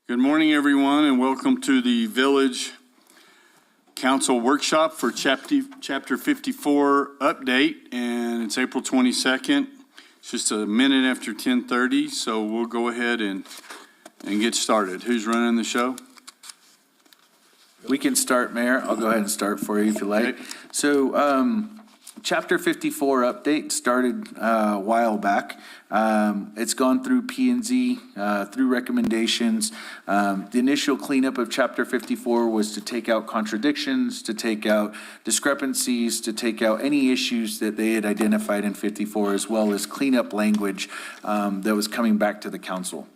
Good morning, everyone, and welcome to the Village Council Workshop for Chapter 54 update, and it's April 22nd. It's just a minute after 10:30, so we'll go ahead and get started. Who's running the show? We can start, Mayor. I'll go ahead and start for you if you like. Okay. So, Chapter 54 update started a while back. It's gone through P&Z, through recommendations. The initial cleanup of Chapter 54 was to take out contradictions, to take out discrepancies, to take out any issues that they had identified in 54, as well as clean up language that was coming back to the council.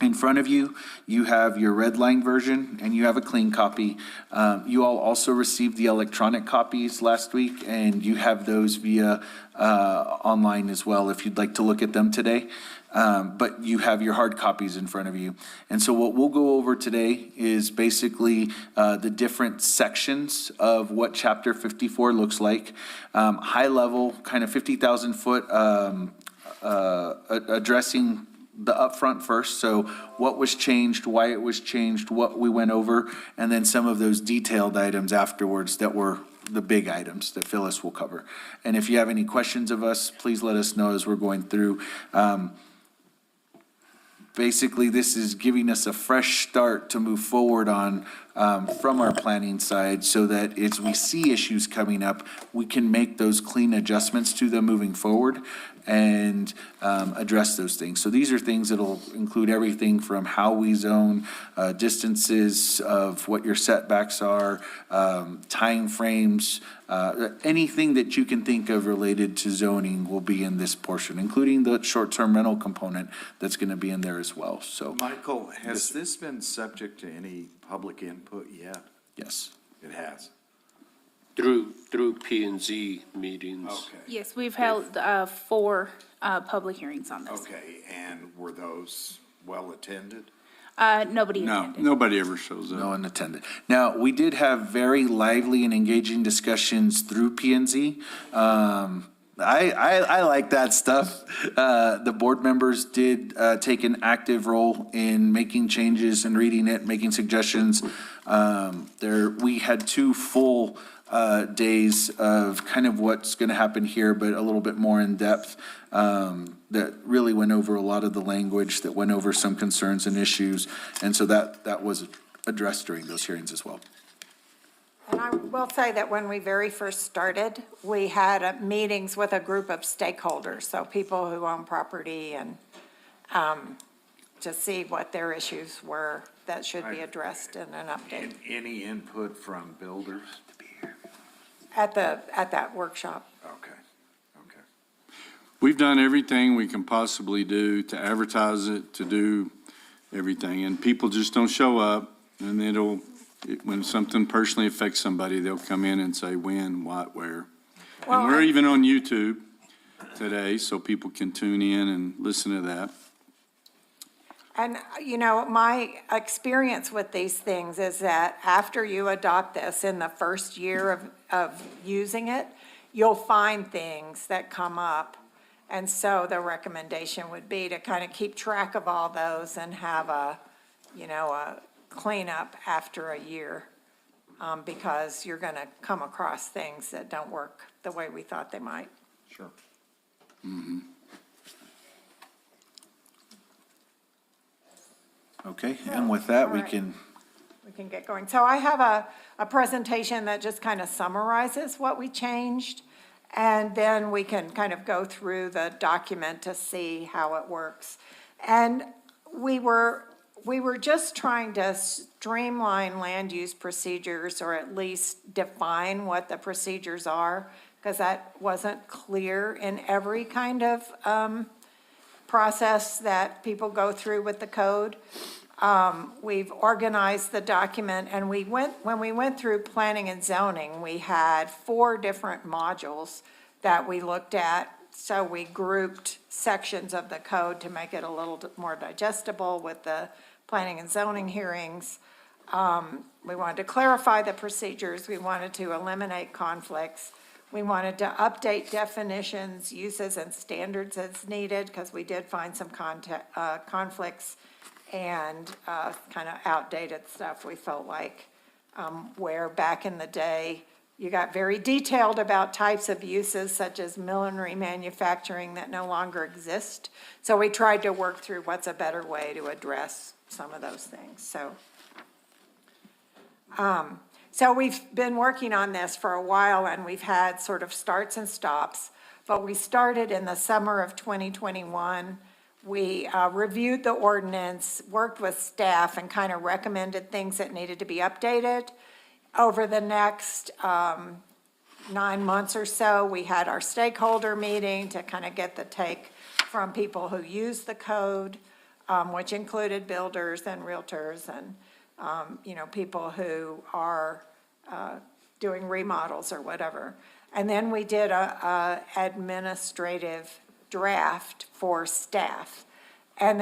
In front of you, you have your red line version and you have a clean copy. You all also received the electronic copies last week, and you have those via online as well if you'd like to look at them today. But you have your hard copies in front of you. And so what we'll go over today is basically the different sections of what Chapter 54 looks like. High level, kind of 50,000 foot addressing the upfront first, so what was changed, why it was changed, what we went over, and then some of those detailed items afterwards that were the big items that Phyllis will cover. And if you have any questions of us, please let us know as we're going through. Basically, this is giving us a fresh start to move forward on from our planning side, so that as we see issues coming up, we can make those clean adjustments to them moving forward and address those things. So these are things that'll include everything from how we zone, distances of what your setbacks are, time frames, anything that you can think of related to zoning will be in this portion, including the short-term rental component that's going to be in there as well. So, Michael, has this been subject to any public input yet? yes. It has. Through P&Z meetings. Okay. Yes, we've held 4 public hearings on this. Okay, and were those well attended? Nobody No, attended. nobody ever shows No up. one attended. Now, we did have very lively and engaging discussions through P&Z. I like that stuff. The board members did take an active role in making changes and reading it, making suggestions. We had 2 full days of kind of what's going to happen here, but a little bit more in depth, that really went over a lot of the language, that went over some concerns and issues. And so that was addressed during those hearings as well. And I will say that when we very first started, we had meetings with a group of stakeholders, so people who own property, and to see what their issues were that should be addressed in an update And any input from builders? at that workshop. Okay, okay. We've done everything we can possibly do to advertise it, to do everything, and people just don't show up, and when something personally affects somebody, they'll come in and say when, what, where. Well, And we're even on YouTube today, so people can tune in and listen to that. And, my experience with these things is that after you adopt this in the first year of using it, you'll find things that come up. And so the recommendation would be to kind of keep track of all those and have a cleanup after a year, because you're going to come across things that don't work the way we thought they might. Sure. Okay, and with that, we All right. can, We can get going. So I have a presentation that just kind of summarizes what we changed, and then we can kind of go through the document to see how it works. And we were just trying to streamline land use procedures, or at least define what the procedures are, because that wasn't clear in every kind of process that people go through with the code. We've organized the document, and when we went through planning and zoning, we had 4 different modules that we looked at. So we grouped sections of the code to make it a little more digestible with the planning and zoning hearings. We wanted to clarify the procedures. We wanted to eliminate conflicts. We wanted to update definitions, uses, and standards as needed, because we did find some conflicts and kind of outdated stuff, we felt like, where back in the day, you got very detailed about types of uses such as millinery manufacturing that no longer exist. So we tried to work through what's a better way to address some of those things, so. So we've been working on this for a while, and we've had sort of starts and stops. But we started in the summer of 2021. We reviewed the ordinance, worked with staff, and kind of recommended things that needed to be updated. Over the next 9 months or so, we had our stakeholder meeting to kind of get the take from people who use the code, which included builders and realtors and people who are doing remodels or whatever. And then we did a administrative draft for staff. And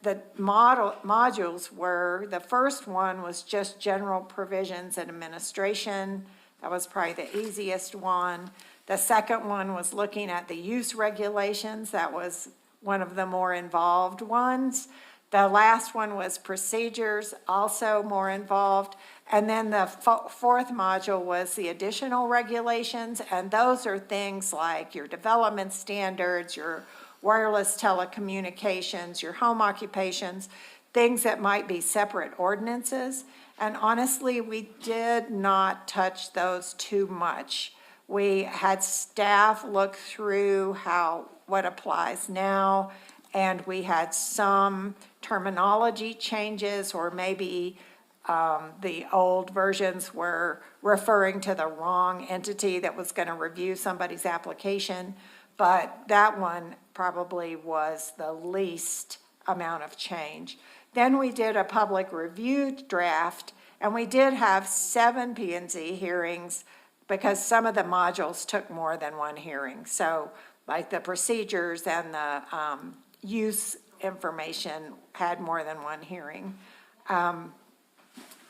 the modules were, the first one was just general provisions and administration. That was probably the easiest one. The second one was looking at the use regulations. That was one of the more involved ones. The last one was procedures, also more involved. And then the fourth module was the additional regulations, and those are things like your development standards, your wireless telecommunications, your home occupations, things that might be separate ordinances. And honestly, we did not touch those too much. We had staff look through what applies now, and we had some terminology changes, or maybe the old versions were referring to the wrong entity that was going to review somebody's application. But that one probably was the least amount of change. Then we did a public review draft, and we did have 7 P&Z hearings because some of the modules took more than one hearing. So like the procedures and the use information had more than one hearing.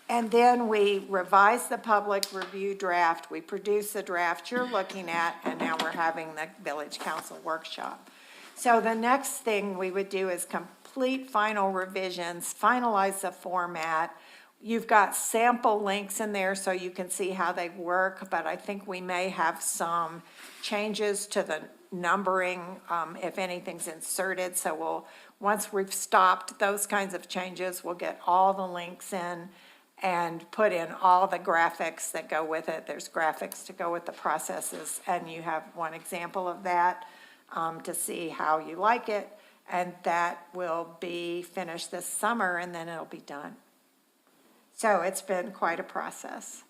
And then we revised the public review draft. We produced the draft you're looking at, and now we're having the village council workshop. So the next thing we would do is complete final revisions, finalize the format. You've got sample links in there so you can see how they work, but I think we may have some changes to the numbering if anything's inserted. So once we've stopped those kinds of changes, we'll get all the links in and put in all the graphics that go with it. There's graphics to go with the processes, and you have one example of that to see how you like it. And that will be finished this summer, and then it'll be done. So it's been quite a process.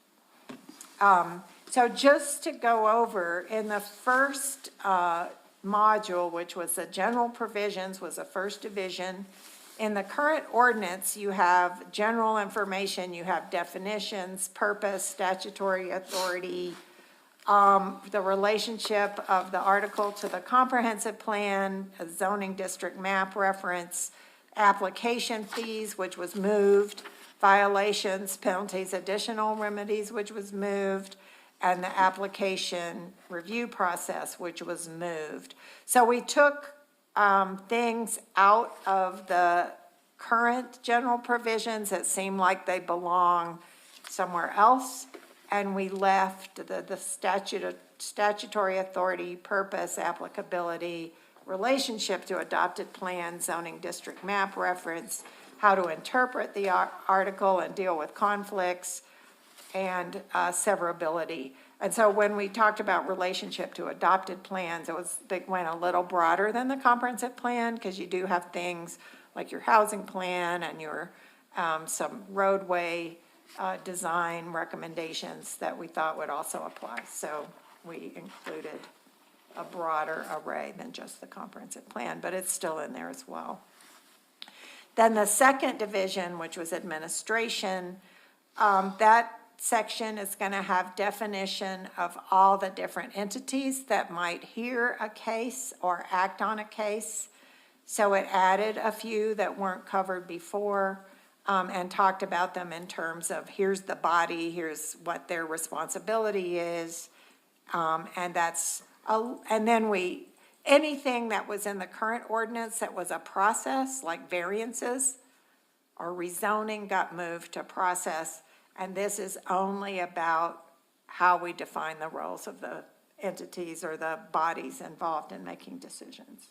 So just to go over, in the first module, which was the general provisions, was the first division. In the current ordinance, you have general information, you have definitions, purpose, statutory authority, the relationship of the article to the comprehensive plan, a zoning district map reference, application fees, which was moved, violations, penalties, additional remedies, which was moved, and the application review process, which was moved. So we took things out of the current general provisions that seem like they belong somewhere else, and we left the statutory authority, purpose, applicability, relationship to adopted plan, zoning district map reference, how to interpret the article and deal with conflicts, and severability. And so when we talked about relationship to adopted plans, it went a little broader than the comprehensive plan, because you do have things like your housing plan and your some roadway design recommendations that we thought would also apply. So we included a broader array than just the comprehensive plan, but it's still in there as well. Then the second division, which was administration, that section is going to have definition of all the different entities that might hear a case or act on a case. So it added a few that weren't covered before, and talked about them in terms of here's the body, here's what their responsibility is, And and then anything that was in the current ordinance that was a process, like variances or rezoning, got moved to process. And this is only about how we define the roles of the entities or the bodies involved in making decisions.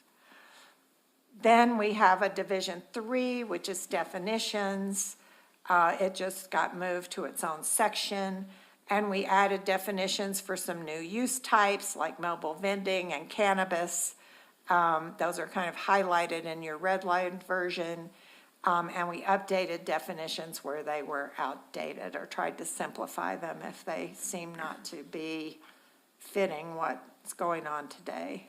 Then we have a Division 3, which is definitions. It just got moved to its own section. And we added definitions for some new use types like mobile vending and cannabis. Those are kind of highlighted in your red line version. And we updated definitions where they were outdated or tried to simplify them if they seem not to be fitting what's going on today.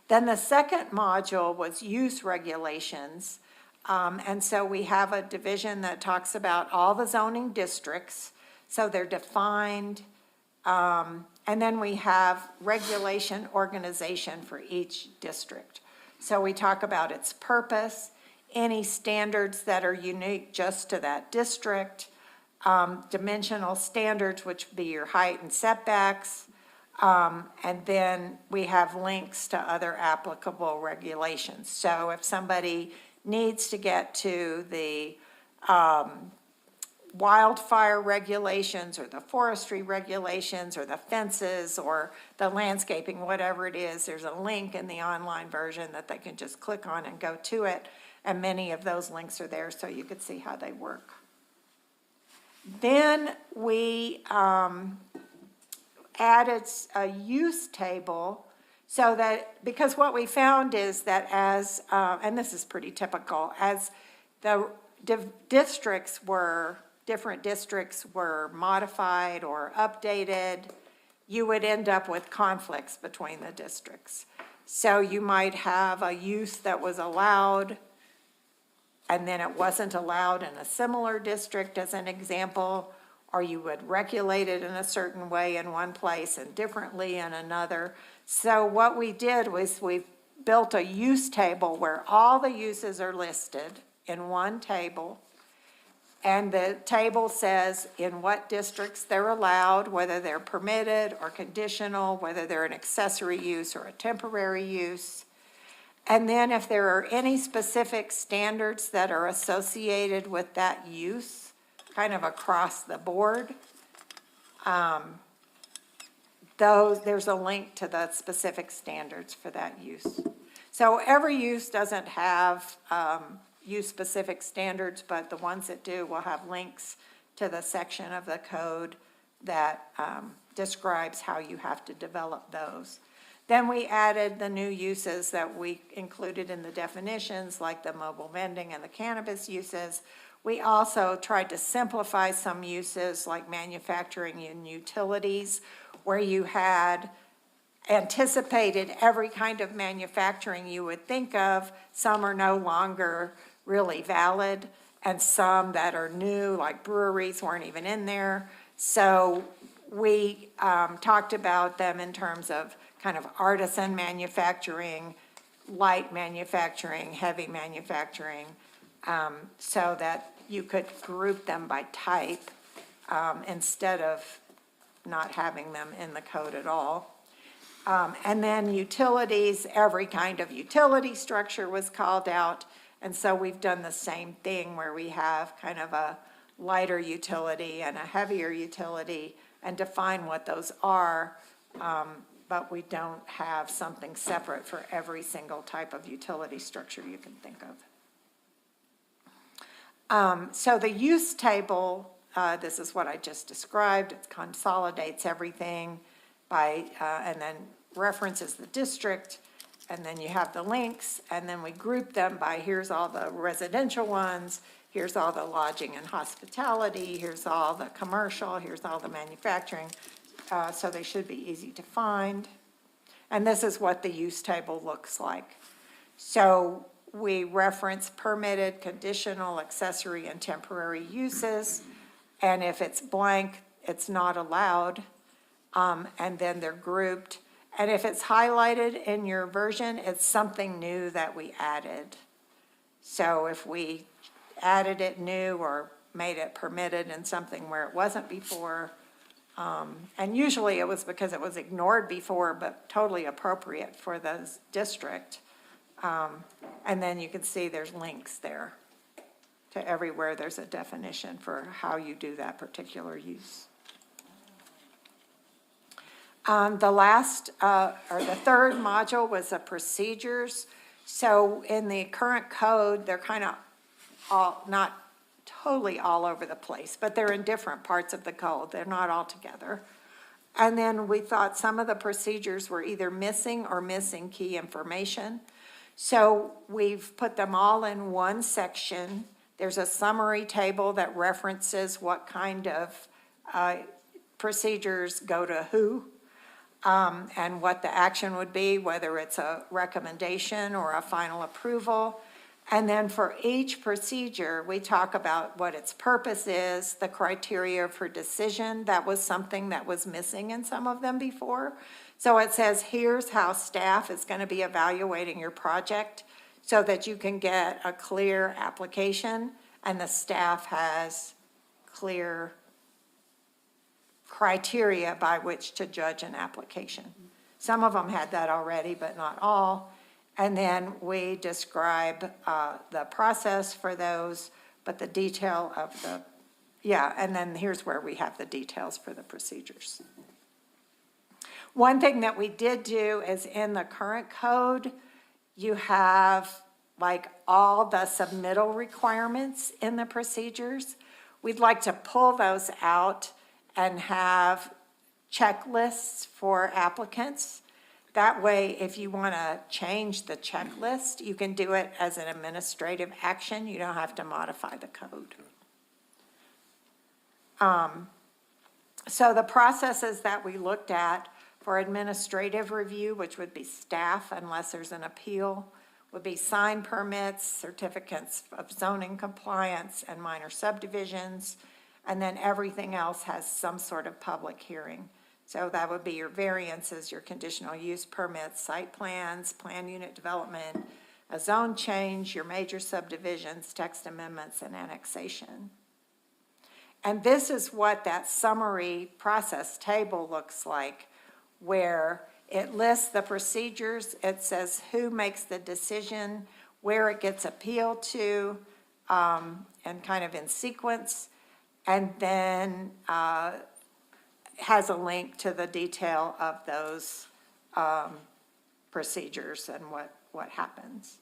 Then the second module was use regulations. And so we have a division that talks about all the zoning districts. So they're defined. And then we have regulation organization for each district. So we talk about its purpose, any standards that are unique just to that district, dimensional standards, which would be your height and setbacks. And then we have links to other applicable regulations. So if somebody needs to get to the wildfire regulations or the forestry regulations or the fences or the landscaping, whatever it is, there's a link in the online version that they can just click on and go to it. And many of those links are there so you could see how they work. Then we added a use table so that, because what we found is that as, and this is pretty typical, as the different districts were modified or updated, you would end up with conflicts between the districts. So you might have a use that was allowed and then it wasn't allowed in a similar district, as an example, or you would regulate it in a certain way in one place and differently in another. So what we did was we built a use table where all the uses are listed in one table. And the table says in what districts they're allowed, whether they're permitted or conditional, whether they're an accessory use or a temporary use. And then if there are any specific standards that are associated with that use, kind of across the board, there's a link to the specific standards for that use. So every use doesn't have use-specific standards, but the ones that do will have links to the section of the code that describes how you have to develop those. Then we added the new uses that we included in the definitions, like the mobile vending and the cannabis uses. We also tried to simplify some uses like manufacturing and utilities, where you had anticipated every kind of manufacturing you would think of. Some are no longer really valid, and some that are new, like breweries, weren't even in there. So we talked about them in terms of kind of artisan manufacturing, light manufacturing, heavy manufacturing, so that you could group them by type instead of not having them in the code at all. And then utilities, every kind of utility structure was called out. And so we've done the same thing where we have kind of a lighter utility and a heavier utility and define what those are, but we don't have something separate for every single type of utility structure you can think of. So the use table, this is what I just described. It consolidates everything by, and then references the district, and then you have the links, and then we group them by here's all the residential ones, here's all the lodging and hospitality, here's all the commercial, here's all the manufacturing. So they should be easy to find. And this is what the use table looks like. So we reference permitted, conditional, accessory, and temporary uses. And if it's blank, it's not allowed. And then they're grouped. And if it's highlighted in your version, it's something new that we added. So if we added it new or made it permitted in something where it wasn't before, And usually it was because it was ignored before, but totally appropriate for the district. And then you can see there's links there to everywhere there's a definition for how you do that particular use. The last, or the third module was the procedures. So in the current code, they're kind of all, not totally all over the place, but they're in different parts of the code. They're not all together. And then we thought some of the procedures were either missing or missing key information. So we've put them all in one section. There's a summary table that references what kind of procedures go to who, and what the action would be, whether it's a recommendation or a final approval. And then for each procedure, we talk about what its purpose is, the criteria for decision. That was something that was missing in some of them before. So it says, here's how staff is going to be evaluating your project so that you can get a clear application and the staff has clear criteria by which to judge an application. Some of them had that already, but not all. And then we describe the process for those, but the detail of the, and then here's where we have the details for the procedures. One thing that we did do is in the current code, you have like all the submittal requirements in the procedures. We'd like to pull those out and have checklists for applicants. That way, if you want to change the checklist, you can do it as an administrative action. You don't have to modify the code. So the processes that we looked at for administrative review, which would be staff unless there's an appeal, would be sign permits, certificates of zoning compliance, and minor subdivisions. And then everything else has some sort of public hearing. So that would be your variances, your conditional use permits, site plans, plan unit development, a zone change, your major subdivisions, text amendments, and annexation. And this is what that summary process table looks like, where it lists the procedures, it says who makes the decision, where it gets appealed to, and kind of in sequence, and then has a link to the detail of those procedures and what happens.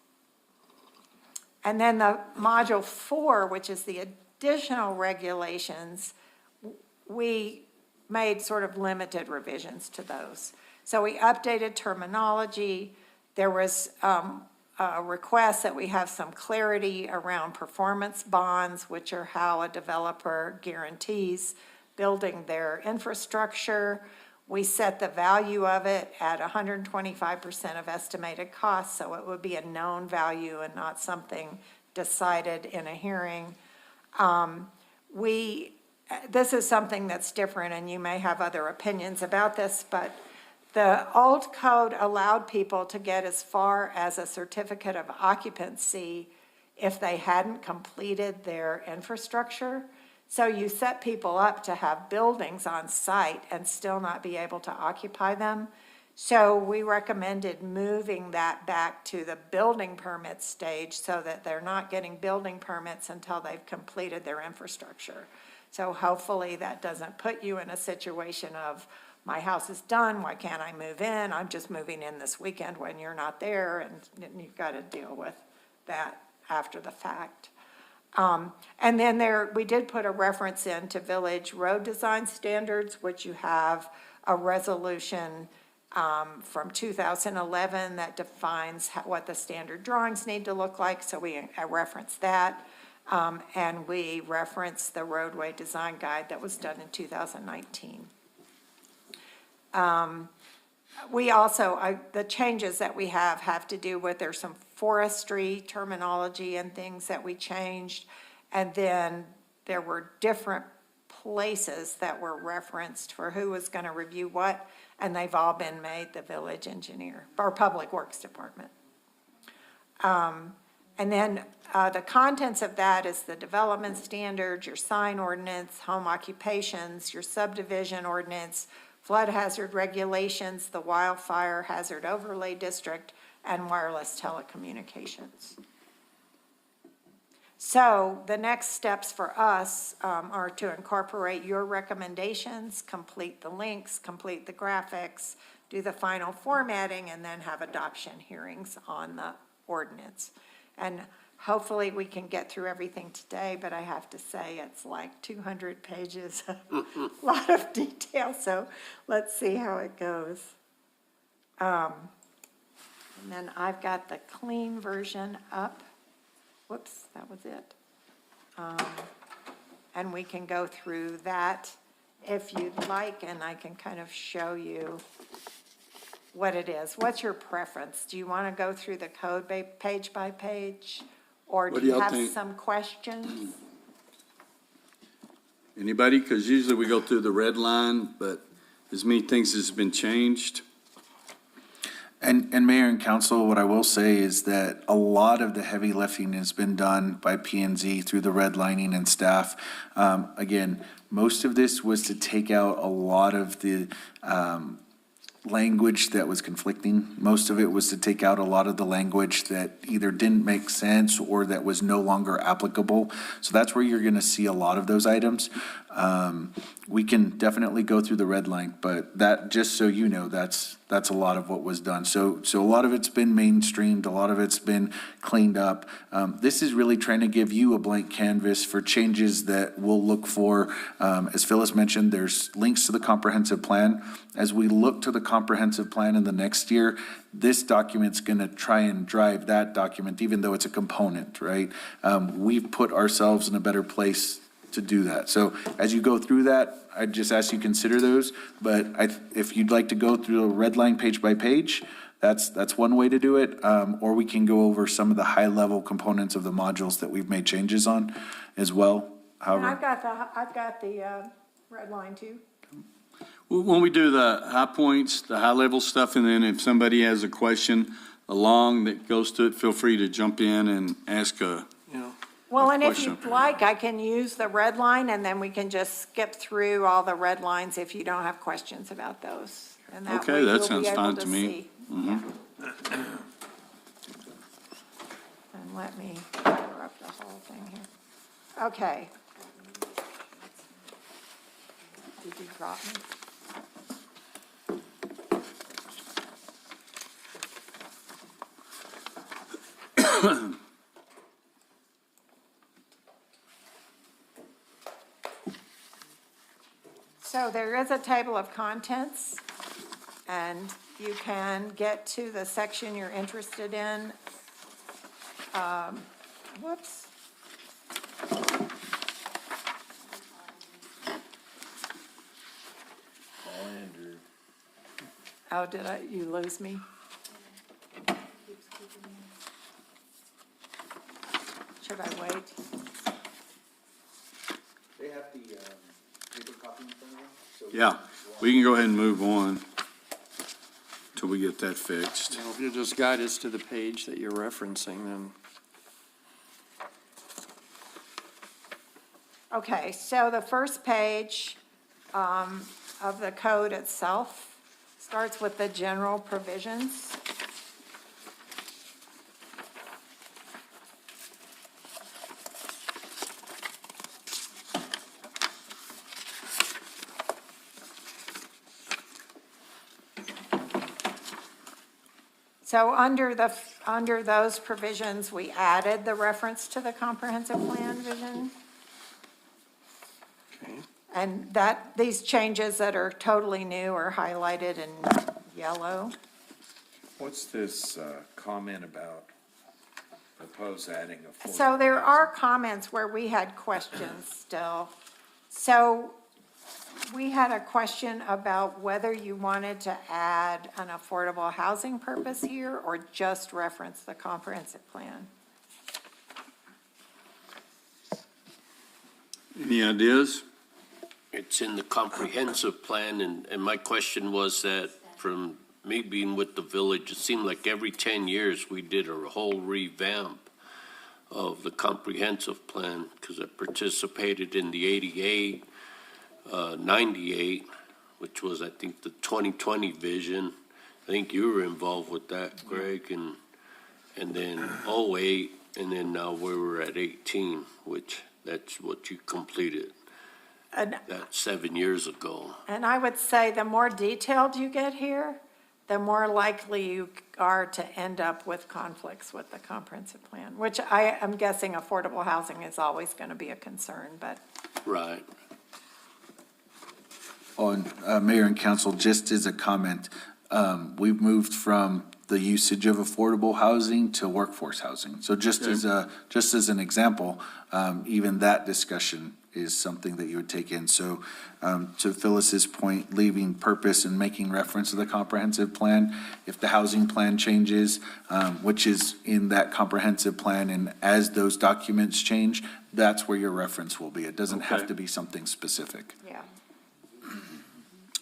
And then the module 4, which is the additional regulations, we made sort of limited revisions to those. So we updated terminology. There was a request that we have some clarity around performance bonds, which are how a developer guarantees building their infrastructure. We set the value of it at 125% of estimated costs, so it would be a known value and not something decided in a hearing. This is something that's different, and you may have other opinions about this, but the old code allowed people to get as far as a certificate of occupancy if they hadn't completed their infrastructure. So you set people up to have buildings on site and still not be able to occupy them. So we recommended moving that back to the building permit stage so that they're not getting building permits until they've completed their infrastructure. So hopefully that doesn't put you in a situation of, my house is done, why can't I move in? I'm just moving in this weekend when you're not there, and you've got to deal with that after the fact. And then we did put a reference in to village road design standards, which you have a resolution from 2011 that defines what the standard drawings need to look like, so I referenced that. And we referenced the roadway design guide that was done in 2019. We also, the changes that we have to do with, there's some forestry terminology and things that we changed. And then there were different places that were referenced for who was going to review what, and they've all been made the village engineer or public works department. And then the contents of that is the development standards, your sign ordinance, home occupations, your subdivision ordinance, flood hazard regulations, the wildfire hazard overlay district, and wireless telecommunications. So the next steps for us are to incorporate your recommendations, complete the links, complete the graphics, do the final formatting, and then have adoption hearings on the ordinance. And hopefully we can get through everything today, but I have to say it's like 200 pages, a lot of detail, so let's see how it goes. And then I've got the clean version up. Whoops, that was it. And we can go through that if you'd like, and I can kind of show you what it is. What's your preference? Do you want to go through the code page by page? Or What do you do y'all have think? some questions? Anybody? Because usually we go through the red line, but as many things has been changed. And Mayor and Council, what I will say is that a lot of the heavy lifting has been done by P and Z through the redlining and staff. Again, most of this was to take out a lot of the language that was conflicting. Most of it was to take out a lot of the language that either didn't make sense or that was no longer applicable. So that's where you're going to see a lot of those items. We can definitely go through the red line, but that, just so you know, that's a lot of what was done. So a lot of it's been mainstreamed, a lot of it's been cleaned up. This is really trying to give you a blank canvas for changes that we'll look for. As Phyllis mentioned, there's links to the comprehensive plan. As we look to the comprehensive plan in the next year, this document's going to try and drive that document, even though it's a component, right? We've put ourselves in a better place to do that. So as you go through that, I just ask you consider those. But if you'd like to go through the red line page by page, that's one way to do it. Or we can go over some of the high level components of the modules that we've made changes on as well. And However, I've got the red line too. Well, when we do the high points, the high level stuff, and then if somebody has a question along that goes to it, feel free to jump in and ask a. Well, and if Question. you'd like, I can use the red line, and then we can just skip through all the red lines if you don't have questions about those. And that Okay, way that you'll be sounds able fine to to me. Mm-hmm. see. Yeah. And let me cover up the whole thing here. Okay. Did you drop me? So there is a table of contents, and you can get to the section you're interested in. Whoops. Oh, you lose me? Should I wait? they have the paper copy in front of them. So Yeah, we can go ahead and move on till we get that fixed. If you'll just guide us to the page that you're referencing, then. Okay, so the first page of the code itself starts with the general provisions. So under those provisions, we added the reference to the comprehensive plan vision. And these changes that are totally new are highlighted in yellow. What's this comment about propose adding a fourth? So there are comments where we had questions still. So we had a question about whether you wanted to add an affordable housing purpose here or just reference the comprehensive plan. Any ideas? It's in the comprehensive plan, and my question was that from me being with the village, it seemed like every 10 years we did a whole revamp. of the comprehensive plan, because I participated in the 88, 98, which was, I think, the 2020 vision. I think you were involved with that, Greg, and then 08, and then now we're at 18, which that's what you completed. And That's 7 years ago. And I would say the more detailed you get here, the more likely you are to end up with conflicts with the comprehensive plan, which I am guessing affordable housing is always going to be a concern, but Right. On, Mayor and Council, just as a comment, we've moved from the usage of affordable housing to workforce housing. So just as an example, even that discussion is something that you would take in. So, to Phyllis's point, leaving purpose and making reference to the comprehensive plan, if the housing plan changes, which is in that comprehensive plan, and as those documents change, that's where your reference will be. It doesn't have Okay. to be something specific. yeah.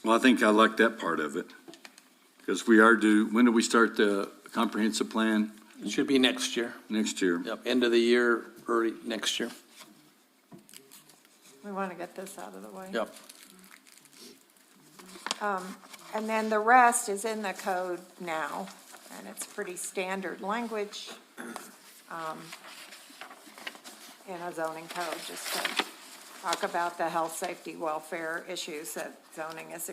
Well, I think I like that part of it, because we are due, when do we start the comprehensive plan? It should be next year. Next year. Yep, end of the year, early next year. We want to get this out of the way. Yep. And then the rest is in the code now, and it's pretty standard language in a zoning code, just to talk about the health, safety, welfare issues that zoning is,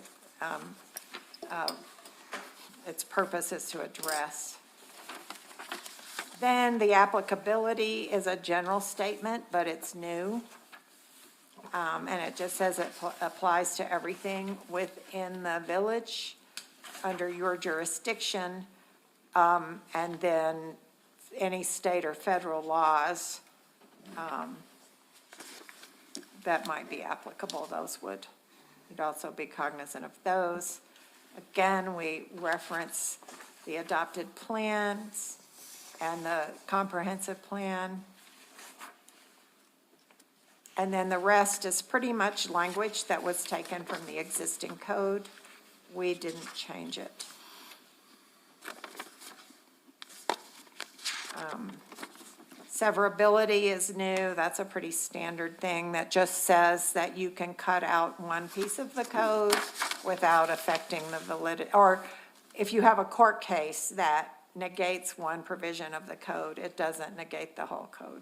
its purpose is to address. Then the applicability is a general statement, but it's new. And it just says it applies to everything within the village, under your jurisdiction, and then any state or federal laws that might be applicable, those you'd also be cognizant of those. Again, we reference the adopted plans and the comprehensive plan. And then the rest is pretty much language that was taken from the existing code. We didn't change it. Severability is new. That's a pretty standard thing that just says that you can cut out one piece of the code without affecting the validity. Or if you have a court case that negates one provision of the code, it doesn't negate the whole code.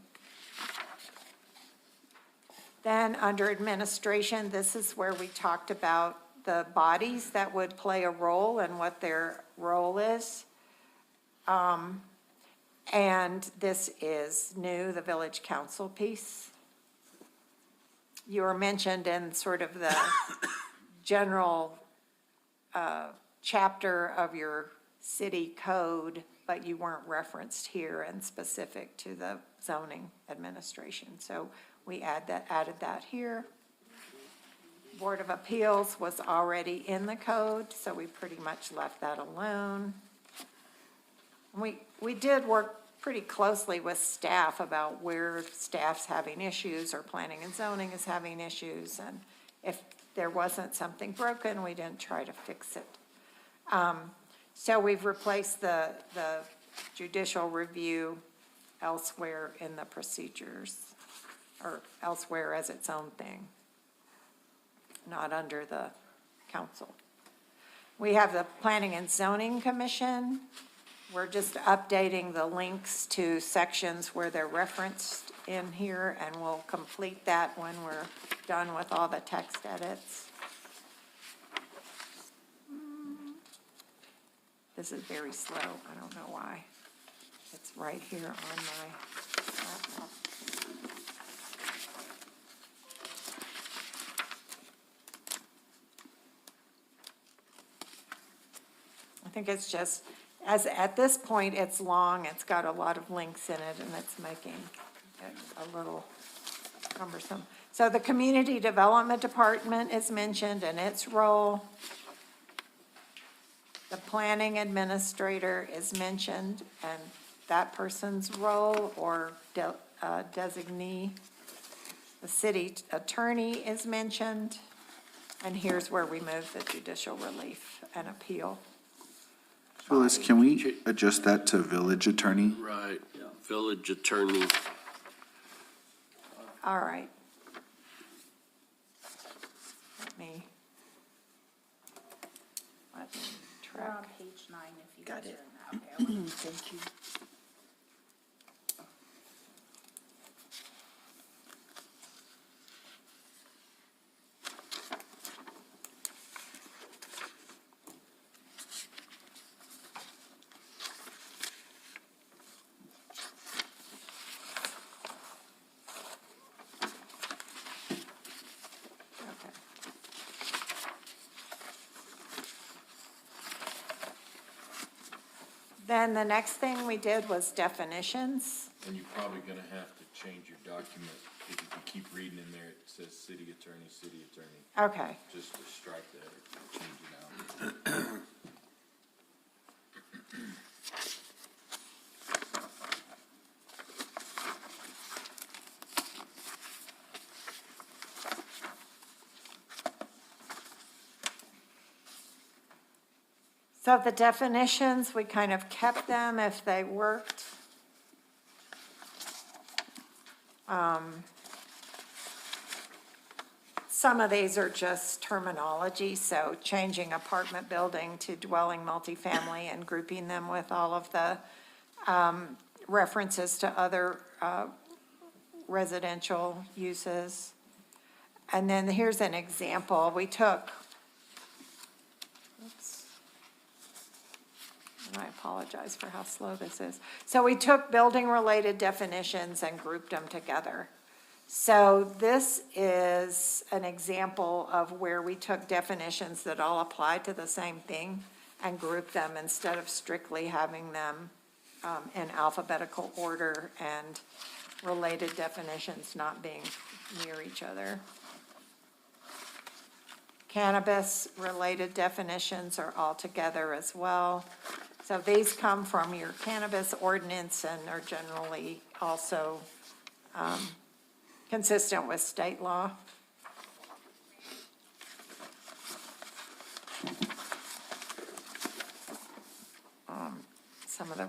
Then, under administration, this is where we talked about the bodies that would play a role and what their role is. And this is new, the village council piece. You were mentioned in sort of the general chapter of your city code, but you weren't referenced here and specific to the zoning administration. So we added that here. Board of Appeals was already in the code, so we pretty much left that alone. We did work pretty closely with staff about where staff's having issues or planning and zoning is having issues, and if there wasn't something broken, we didn't try to fix it. So we've replaced the judicial review elsewhere in the procedures, or elsewhere as its own thing, not under the council. We have the Planning and Zoning Commission. We're just updating the links to sections where they're referenced in here, and we'll complete that when we're done with all the text edits. This is very slow. I don't know why. It's right here on my laptop. I think it's just, at this point, it's long, it's got a lot of links in it, and it's making it a little cumbersome. So the Community Development Department is mentioned and its role. The Planning Administrator is mentioned and that person's role or designee. The City Attorney is mentioned, and here's where we move the judicial relief and appeal. Phyllis, can we adjust that to village attorney? Right. Village attorney. All right. Let me We're on track. page 9 if you Got guys it. are in that. Okay, Thank you. Okay. Then the next thing we did was definitions. And you're probably gonna have to change your document, because if you keep reading in there, it says city attorney, Okay. just to strike that or change it out. So the definitions, we kind of kept them if they worked. Some of these are just terminology, so changing apartment building to dwelling multifamily and grouping them with all of the references to other residential uses. And then here's an example. We took, oops. And I apologize for how slow this is. So we took building-related definitions and grouped them together. So this is an example of where we took definitions that all apply to the same thing and grouped them instead of strictly having them in alphabetical order and related definitions not being near each other. Cannabis-related definitions are all together as well. So these come from your cannabis ordinance and are generally also consistent with state law. Some of the,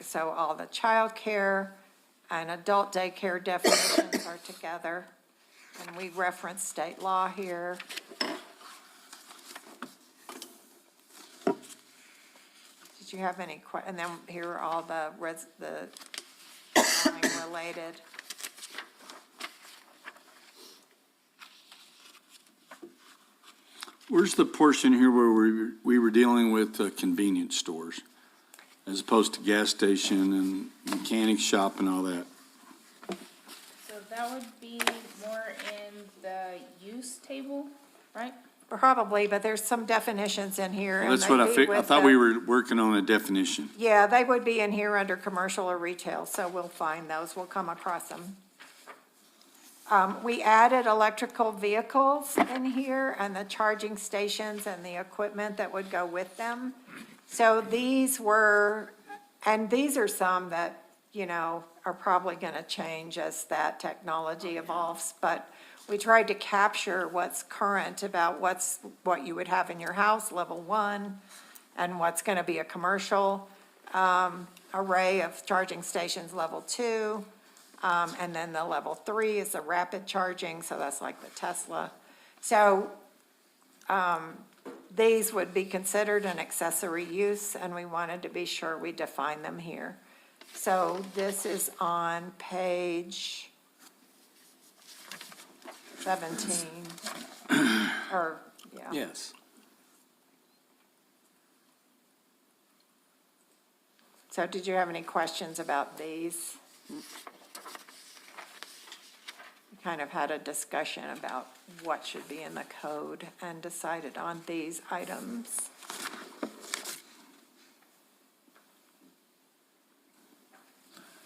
so all the childcare and adult daycare definitions are together. And we reference state law here. Did you have any and then here are all the dwelling related. Where's the portion here where we were dealing with convenience stores as opposed to gas station and mechanic shop and all that? So that would be more in the use table, right? Probably, but there's some definitions in here. and That's what they'd be I with thought the- we were working on a definition. Yeah, they would be in here under commercial or retail, so we'll find those, we'll come across them. We added electrical vehicles in here and the charging stations and the equipment that would go with them. So these were, and these are some that, you know, are probably gonna change as that technology evolves, but we tried to capture what's current about what you would have in your house, level 1, and what's gonna be a commercial array of charging stations, level 2. And then the level 3 is the rapid charging, so that's like the Tesla. So these would be considered an accessory use, and we wanted to be sure we define them here. So this is on page 17, or, yeah. Yes. So did you have any questions about these? We kind of had a discussion about what should be in the code and decided on these items.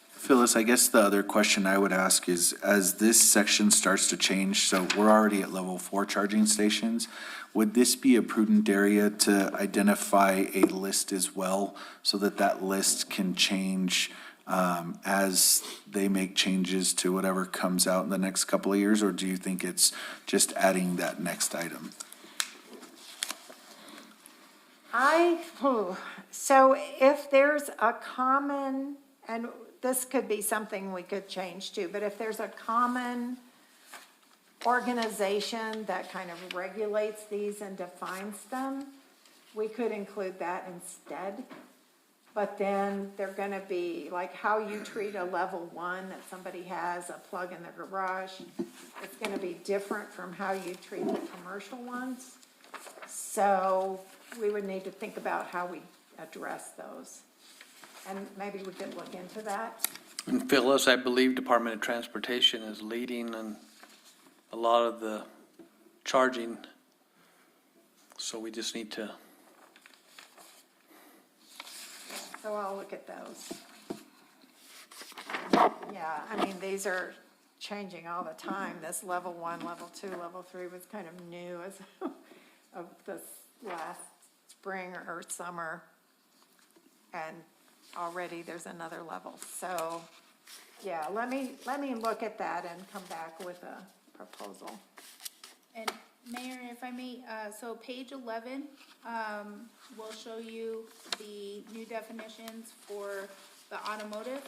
Phyllis, I guess the other question I would ask is, as this section starts to change, so we're already at level 4 charging stations, would this be a prudent area to identify a list as well, so that that list can change as they make changes to whatever comes out in the next couple of years, or do you think it's just adding that next item? So if there's a common, and this could be something we could change too, but if there's a common organization that kind of regulates these and defines them, we could include that instead. But then they're gonna be, like how you treat a level 1 that somebody has a plug in their garage, it's gonna be different from how you treat the commercial ones. So we would need to think about how we address those. And maybe we could look into that. And Phyllis, I believe Department of Transportation is leading on a lot of the charging. So we just need to, So I'll look at those. Yeah, I mean, these are changing all the time. This level 1, level 2, level 3 was kind of new as of this last spring or summer. And already there's another level. So, yeah, let me look at that and come back with a proposal. And Mayor, if I may, so page 11, will show you the new definitions for the automotive.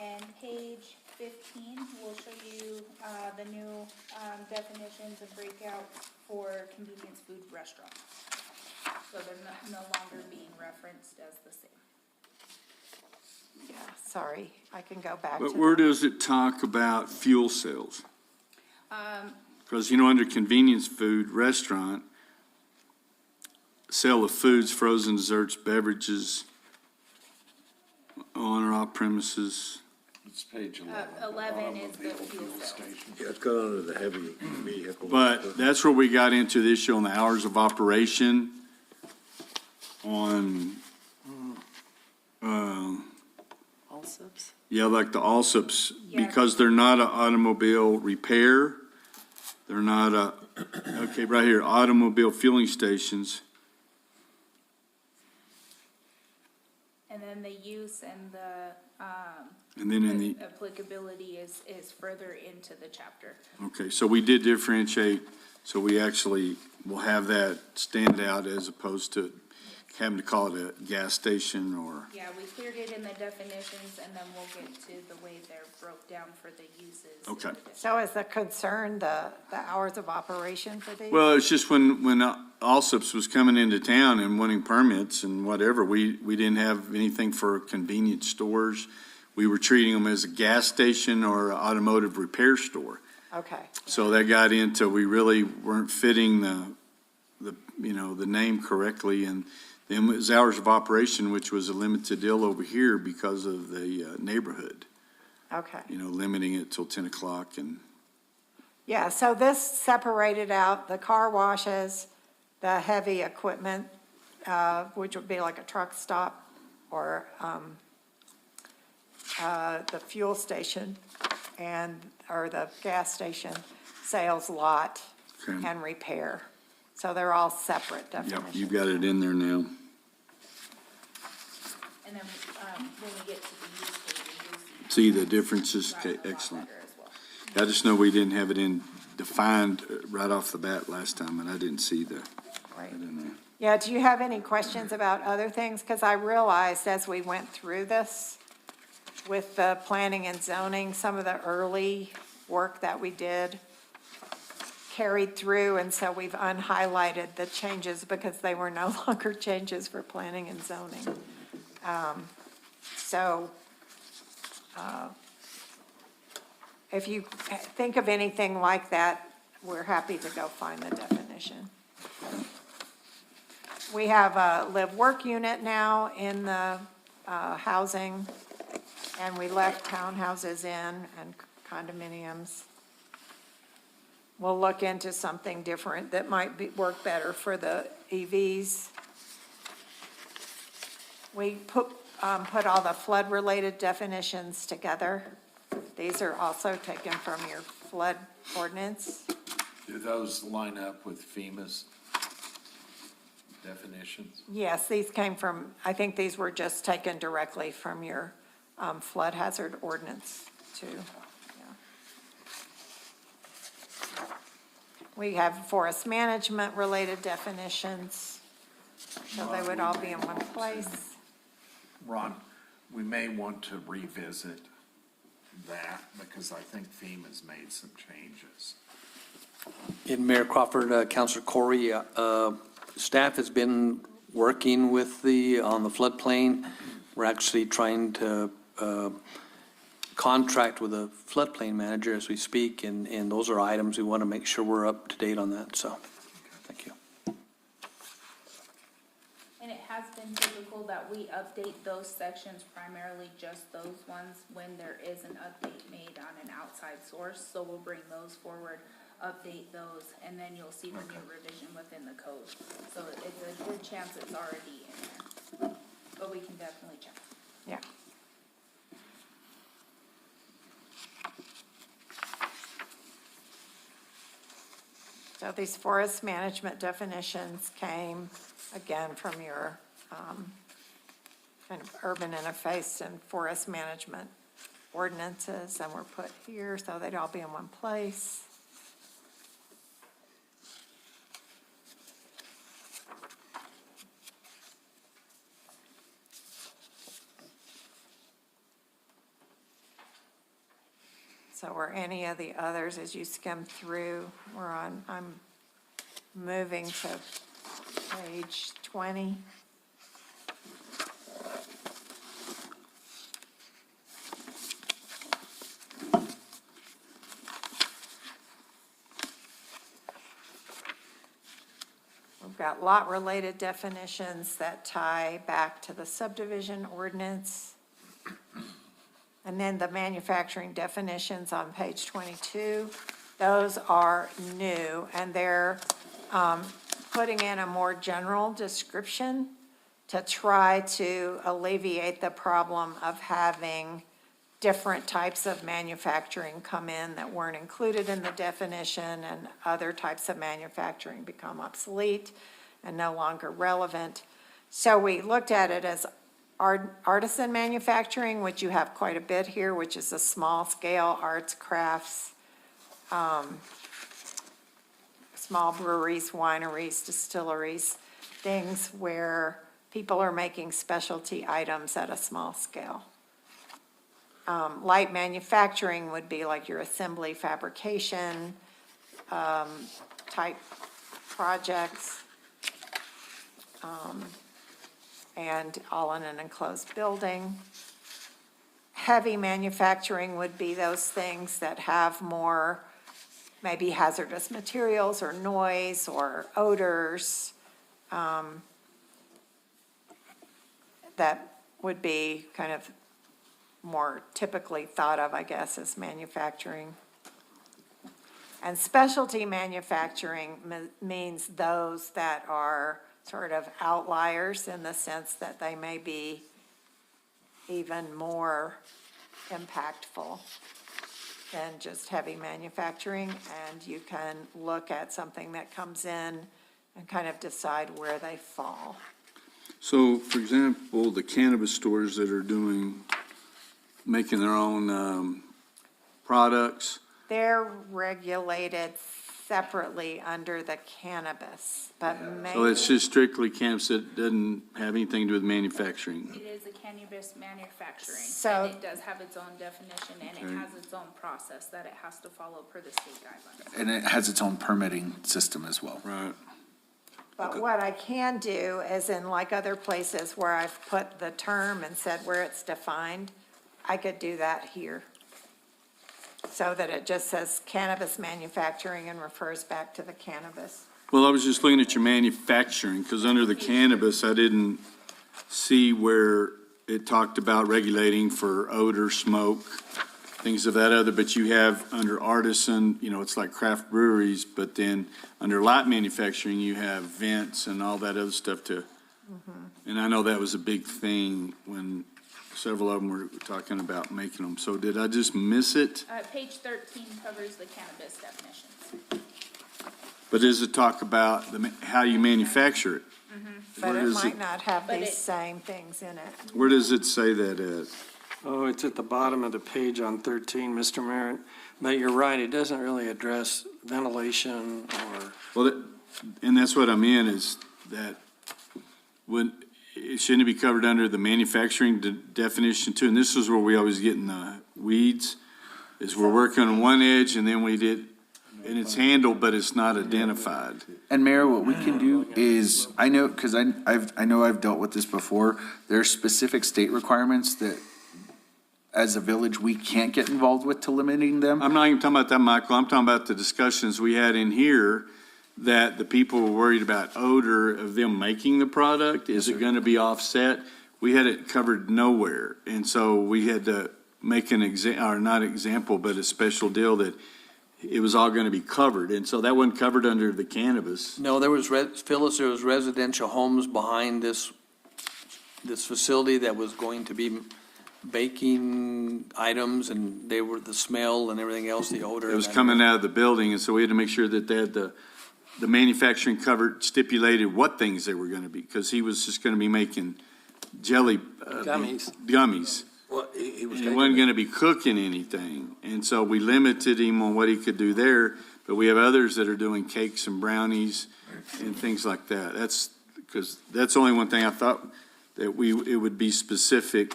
And page 15 will show you, the new, definitions and breakout for convenience food restaurant. So they're no longer being referenced as the same. Yeah, sorry, I can go back to But where that. does it talk about fuel cells? Because, under convenience food restaurant, sale of foods, frozen desserts, beverages on or off premises. It's page 11 is the fuel cells. Yeah, it's got under the heavy vehicle. But that's where we got into the issue on the hours of operation on, yeah, like the Allsups, Yeah. because they're not an automobile repair. They're not okay, right here, automobile fueling stations. And then the use and the, And then in the, applicability is further into the chapter. okay, so we did differentiate, so we actually will have that stand out as opposed to having to call it a gas station or, Yeah, we cleared it in the definitions, and then we'll get to the way they're broke down for the uses. in Okay. the district. So is the concern the hours of operation for these? well, it's just when Allsups was coming into town and wanting permits and whatever, we didn't have anything for convenience stores. We were treating them as a gas station or an automotive repair store. Okay, So that got into, we really weren't fitting the name correctly, and then it was hours of operation, which was a limited deal over here because of the neighborhood, okay. limiting it till 10 o'clock and, Yeah, so this separated out the car washes, the heavy equipment, which would be like a truck stop or the fuel station or the gas station, sales lot, okay. and repair. So they're all separate Yep, definitions. you got it in there now. And then, when we get to the use table, you'll See the differences? Right, Okay, a lot excellent. better as well. I just know we didn't have it defined right off the bat last time, and I didn't see that Right. in there. Yeah, do you have any questions about other things? Because I realized as we went through this with the planning and zoning, some of the early work that we did carried through, and so we've unhighlighted the changes because they were no longer changes for planning and zoning. If you think of anything like that, we're happy to go find the definition. We have a live-work unit now in the housing, and we left townhouses in and condominiums. We'll look into something different that might work better for the EVs. We put all the flood-related definitions together. These are also taken from your flood ordinance. Do those line up with FEMA's definitions? Yes, these came from, I think these were just taken directly from your flood hazard ordinance too. Yeah. We have forest management related definitions, so they would all be in one place. Ron, we may want to revisit that because I think FEMA's made some changes. In Mayor Crawford, Councilor Corey, staff has been working on the floodplain. We're actually trying to contract with a floodplain manager as we speak, and those are items we want to make sure we're up to date on that, so, thank you. And it has been typical that we update those sections, primarily just those ones, when there is an update made on an outside source. So we'll bring those forward, update those, and then you'll see the new revision within the code. So it's a good chance it's already in there, but we can definitely check. Yeah. So these forest management definitions came, again, from your kind of urban interface and forest management ordinances, and were put here so they'd all be in one place. So were any of the others, as you skim through, I'm moving to page 20. We've got lot-related definitions that tie back to the subdivision ordinance. And then the manufacturing definitions on page 22, those are new, and they're putting in a more general description to try to alleviate the problem of having different types of manufacturing come in that weren't included in the definition, and other types of manufacturing become obsolete and no longer relevant. So we looked at it as artisan manufacturing, which you have quite a bit here, which is a small scale arts, crafts, small breweries, wineries, distilleries, things where people are making specialty items at a small scale. Light manufacturing would be like your assembly, fabrication type projects, and all in an enclosed building. Heavy manufacturing would be those things that have more maybe hazardous materials or noise or odors. That would be kind of more typically thought of, I guess, as manufacturing. And specialty manufacturing means those that are sort of outliers in the sense that they may be even more impactful than just heavy manufacturing. And you can look at something that comes in and kind of decide where they fall. So, for example, the cannabis stores that are making their own products, They're regulated separately under the cannabis, but so it's just strictly cannabis, it doesn't have anything to do with manufacturing. It is a cannabis manufacturing, So- and it does have its own definition, and it has its own process that it has to follow per the state guidelines. And it has its own permitting system as well. Right. But what I can do is in like other places where I've put the term and said where it's defined, I could do that here. So that it just says cannabis manufacturing and refers back to the cannabis. Well, I was just looking at your manufacturing, because under the cannabis, I didn't see where it talked about regulating for odor, smoke, things of that other, but you have under artisan, it's like craft breweries, but then under light manufacturing, you have vents and all that other stuff too. And I know that was a big thing when several of them were talking about making them. So did I just miss it? Page 13 covers the cannabis definitions. But does it talk about how you manufacture it? But Where it does might not have But these it- same things in it. Where does it say that at? Oh, it's at the bottom of the page on 13, Mr. Merritt. But you're right, it doesn't really address ventilation or, Well, and that's what I mean is that when, shouldn't it be covered under the manufacturing definition too? And this is where we always get in the weeds, is we're working on one edge and then we did, and it's handled, but it's not identified. And Mayor, what we can do is, I know, because I know I've dealt with this before, there are specific state requirements that as a village, we can't get involved with to limiting them. I'm not even talking about that, Michael. I'm talking about the discussions we had in here that the people were worried about odor of them making the product. Is it going to be offset? We had it covered nowhere. And so we had to make an or not example, but a special deal that it was all going to be covered. And so that wasn't covered under the cannabis. No, there was, Phyllis, there was residential homes behind this facility that was going to be baking items, and they were, the smell and everything else, the odor. It was coming out of the building, and so we had to make sure that they had the manufacturing covered, stipulated what things they were going to be, because he was just going to be making jelly. Gummies. Well, he was And he wasn't going to be cooking anything. And so we limited him on what he could do there, but we have others that are doing cakes and brownies and things like that. That's, because that's only one thing I thought that it would be specific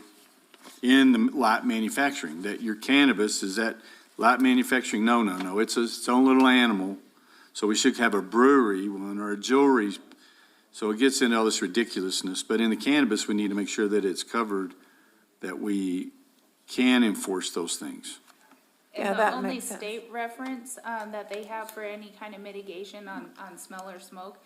in the light manufacturing, that your cannabis is that light manufacturing. No, it's its own little animal. So we should have a brewery one or a jewelry. So it gets into all this ridiculousness. But in the cannabis, we need to make sure that it's covered, that we can enforce those things. Yeah, And that the only makes sense. state reference that they have for any kind of mitigation on smell or smoke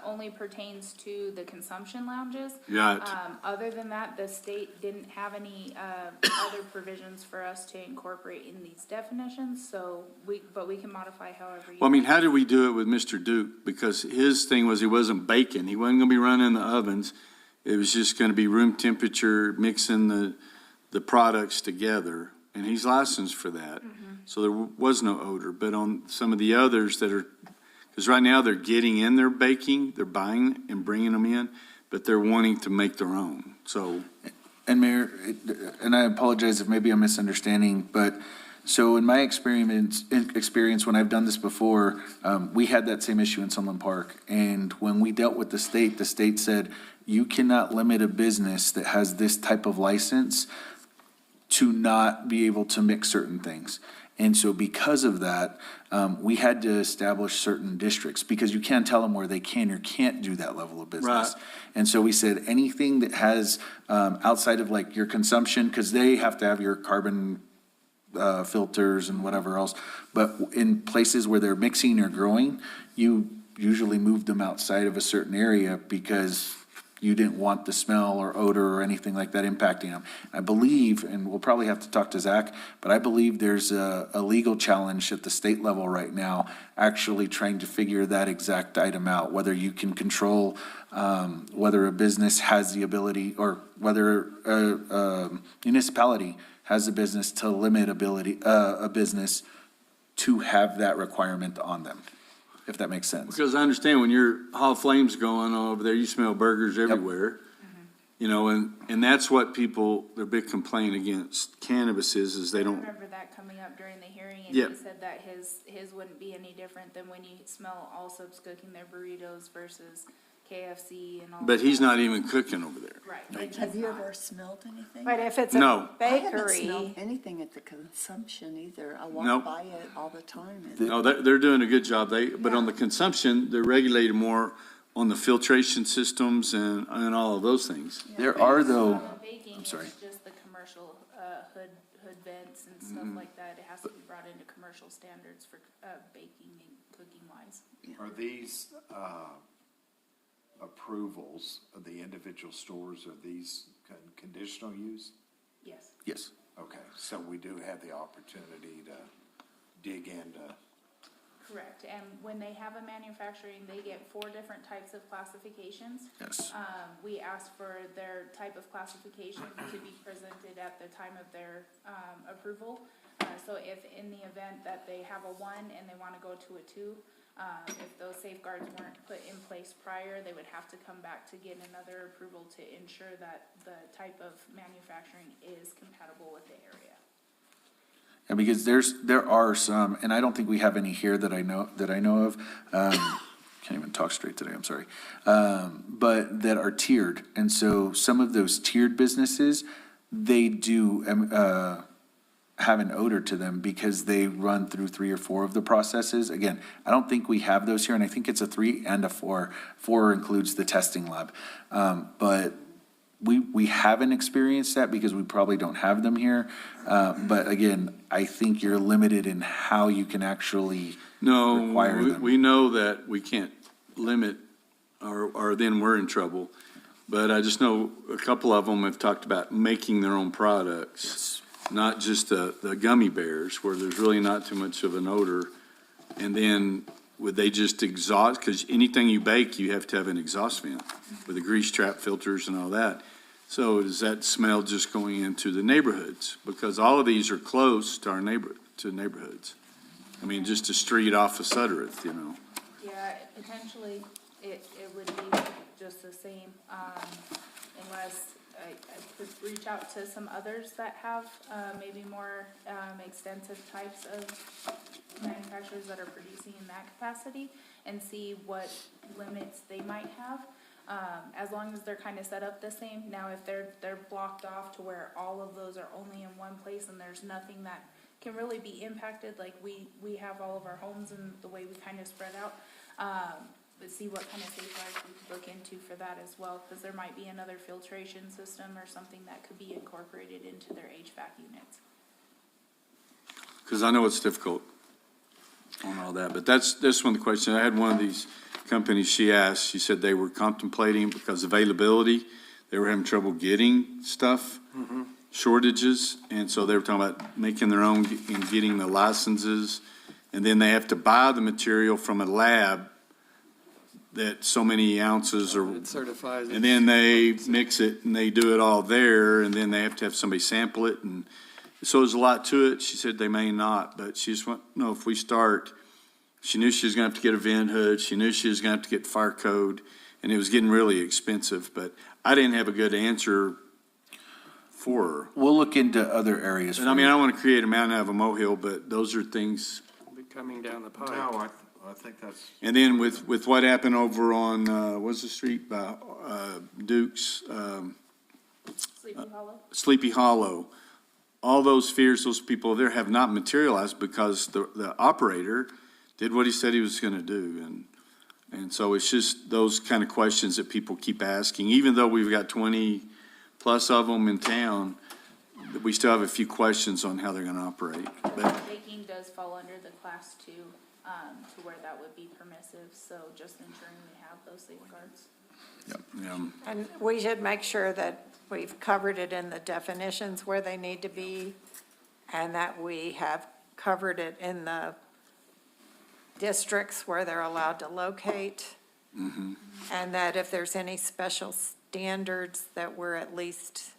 only pertains to the consumption lounges. Right. Other than that, the state didn't have any other provisions for us to incorporate in these definitions, so but we can modify however you. Well, I mean, how did we do it with Mr. Duke? Because his thing was he wasn't baking. He wasn't going to be running the ovens. It was just going to be room temperature, mixing the products together. And he's licensed for that. So there was no odor. But on some of the others that are, because right now they're getting in their baking, they're buying and bringing them in, but they're wanting to make their own. So, And Mayor, and I apologize if maybe I'm misunderstanding, but so in my experience when I've done this before, we had that same issue in Sunland Park. And when we dealt with the state said, you cannot limit a business that has this type of license to not be able to mix certain things. And so because of that, we had to establish certain districts, because you can't tell them where they can or can't do that level of business. Right. And so we said, anything that has, outside of like your consumption, because they have to have your carbon filters and whatever else, but in places where they're mixing or growing, you usually move them outside of a certain area because you didn't want the smell or odor or anything like that impacting them. I believe, and we'll probably have to talk to Zach, but I believe there's a legal challenge at the state level right now, actually trying to figure that exact item out, whether you can control, whether a business has the ability, or whether a municipality has the business to limit a business to have that requirement on them, if that makes sense. because I understand when your Hall of Flame's going on over there, you smell burgers everywhere. You know, and that's what people, their big complaint against cannabis is they I don't, remember that coming up during the hearing, and Yeah. he said that his wouldn't be any different than when you smell Allsup's cooking their burritos versus KFC and all. but of he's that. not even cooking over there. Right. and Have he's you not. ever smelled anything? But if it's No. a I haven't smelled bakery, anything at the consumption either. I Nope. walk by it all the time. and- No, they're doing a good job. But on the consumption, they're regulated more on the filtration systems and all of those things. There are though, Baking, I'm sorry. it's just the commercial, hood vents and stuff like that. It has to be brought into commercial standards for, baking and cooking wise. Are these, approvals of the individual stores, are these conditional use? Yes. yes. Okay, so we do have the opportunity to dig into, Correct, and when they have a manufacturing, they get 4 different types of classifications. Yes. We ask for their type of classification to be presented at the time of their, approval. So if in the event that they have a 1 and they wanna go to a 2, if those safeguards weren't put in place prior, they would have to come back to get another approval to ensure that the type of manufacturing is compatible with the area. And because there are some, and I don't think we have any here that I know of. can't even talk straight today, I'm sorry. But that are tiered. And so some of those tiered businesses, they do have an odor to them because they run through 3 or 4 of the processes. Again, I don't think we have those here, and I think it's a 3 and a 4. 4 includes the testing lab. But we haven't experienced that because we probably don't have them here. But again, I think you're limited in how you can actually No, require them. we know that we can't limit, or then we're in trouble. But I just know a couple of them have talked about making their own products, not just the gummy bears, where there's really not too much of an odor. And then would they just exhaust, because anything you bake, you have to have an exhaust vent with the grease trap filters and all that. So is that smell just going into the neighborhoods? Because all of these are close to our neighborhoods. I mean, just a street off of Suttereth, you know. Yeah, potentially, it would be just the same, unless I could reach out to some others that have, maybe more, extensive types of manufacturers that are producing in that capacity and see what limits they might have. As long as they're kind of set up the same. Now, if they're blocked off to where all of those are only in one place and there's nothing that can really be impacted, like we have all of our homes and the way we kind of spread out, but see what kind of safeguards we could look into for that as well, because there might be another filtration system or something that could be incorporated into their HVAC units. Because I know it's difficult on all that, but that's one of the questions. I had one of these companies, she asked, she said they were contemplating because availability, they were having trouble getting stuff, shortages, and so they were talking about making their own and getting the licenses, and then they have to buy the material from a lab that so many ounces or, It certifies. and then they mix it and they do it all there, and then they have to have somebody sample it, and so there's a lot to it. She said they may not, but she just want to know if we start. She knew she was going to have to get a vent hood. She knew she was going to have to get fire code, and it was getting really expensive, but I didn't have a good answer for her. We'll look into other areas. And I mean, I don't want to create a mountain out of a molehill, but those are things. Be coming down the pipe. No, I think that's, And then with what happened over on, what's the street by, Duke's, Sleepy Hollow? Sleepy Hollow, all those fears, those people there have not materialized because the operator did what he said he was going to do. And so it's just those kind of questions that people keep asking, even though we've got 20 plus of them in town, we still have a few questions on how they're going to operate. But Baking does fall under the class 2, to where that would be permissive, so just ensuring we have those safeguards. And we should make sure that we've covered it in the definitions where they need to be, and that we have covered it in the districts where they're allowed to locate. And that if there's any special standards, that we're at least,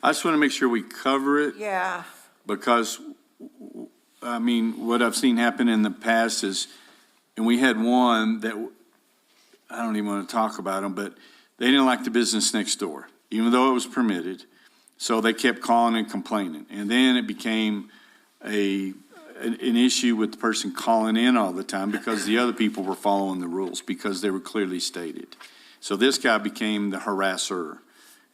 I just want to make sure we cover it. yeah, Because, I mean, what I've seen happen in the past is, and we had one that, I don't even want to talk about them, but they didn't like the business next door, even though it was permitted. So they kept calling and complaining. And then it became an issue with the person calling in all the time because the other people were following the rules because they were clearly stated. So this guy became the harasser.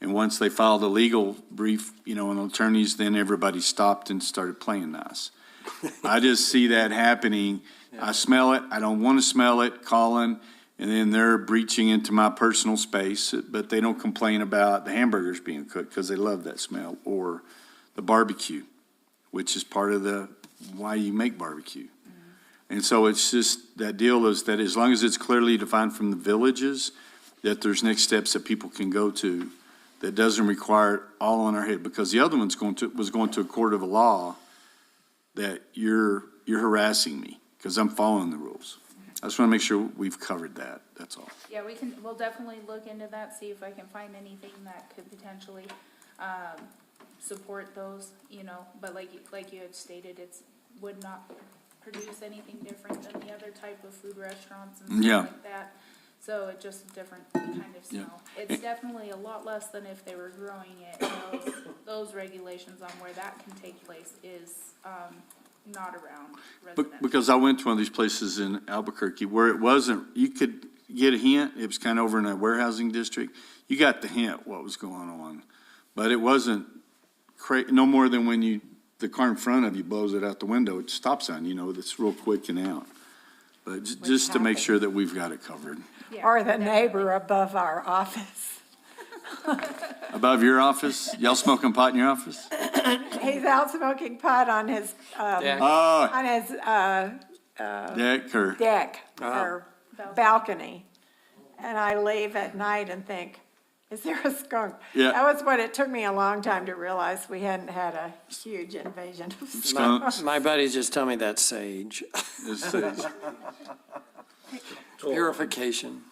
And once they filed a legal brief, you know, and attorneys, then everybody stopped and started playing nice. I just see that happening. I smell it. I don't want to smell it, calling, and then they're breaching into my personal space, but they don't complain about the hamburgers being cooked because they love that smell, or the barbecue, which is part of the why you make barbecue. And so it's just that deal is that as long as it's clearly defined from the villages, that there's next steps that people can go to that doesn't require it all on our head, because the other one's was going to a court of law that you're harassing me because I'm following the rules. I just want to make sure we've covered that, that's all. Yeah, we'll definitely look into that, see if I can find anything that could potentially, support those, you know, but like you had stated, would not produce anything different than the other type of food restaurants and Yeah. stuff like that. So it's just a different kind of smell. It's definitely a lot less than if they were growing it. And those regulations on where that can take place is, not around residential. Because I went to one of these places in Albuquerque where it wasn't, you could get a hint. It was kind of over in that warehousing district. You got the hint what was going on. But it wasn't no more than when the car in front of you blows it out the window, it's stop sign, that's real quick and out. But just to make sure that we've got it covered. Yeah, Or the definitely. neighbor above our office. Above your office, y'all smoking pot in your office? He's out smoking pot on his, Deck. Oh, on his, deck or, deck or balcony. And I leave at night and think, is there a skunk? Yeah. That was what it took me a long time to realize we hadn't had a huge invasion of skunks. My buddies just tell me that's sage. Purification.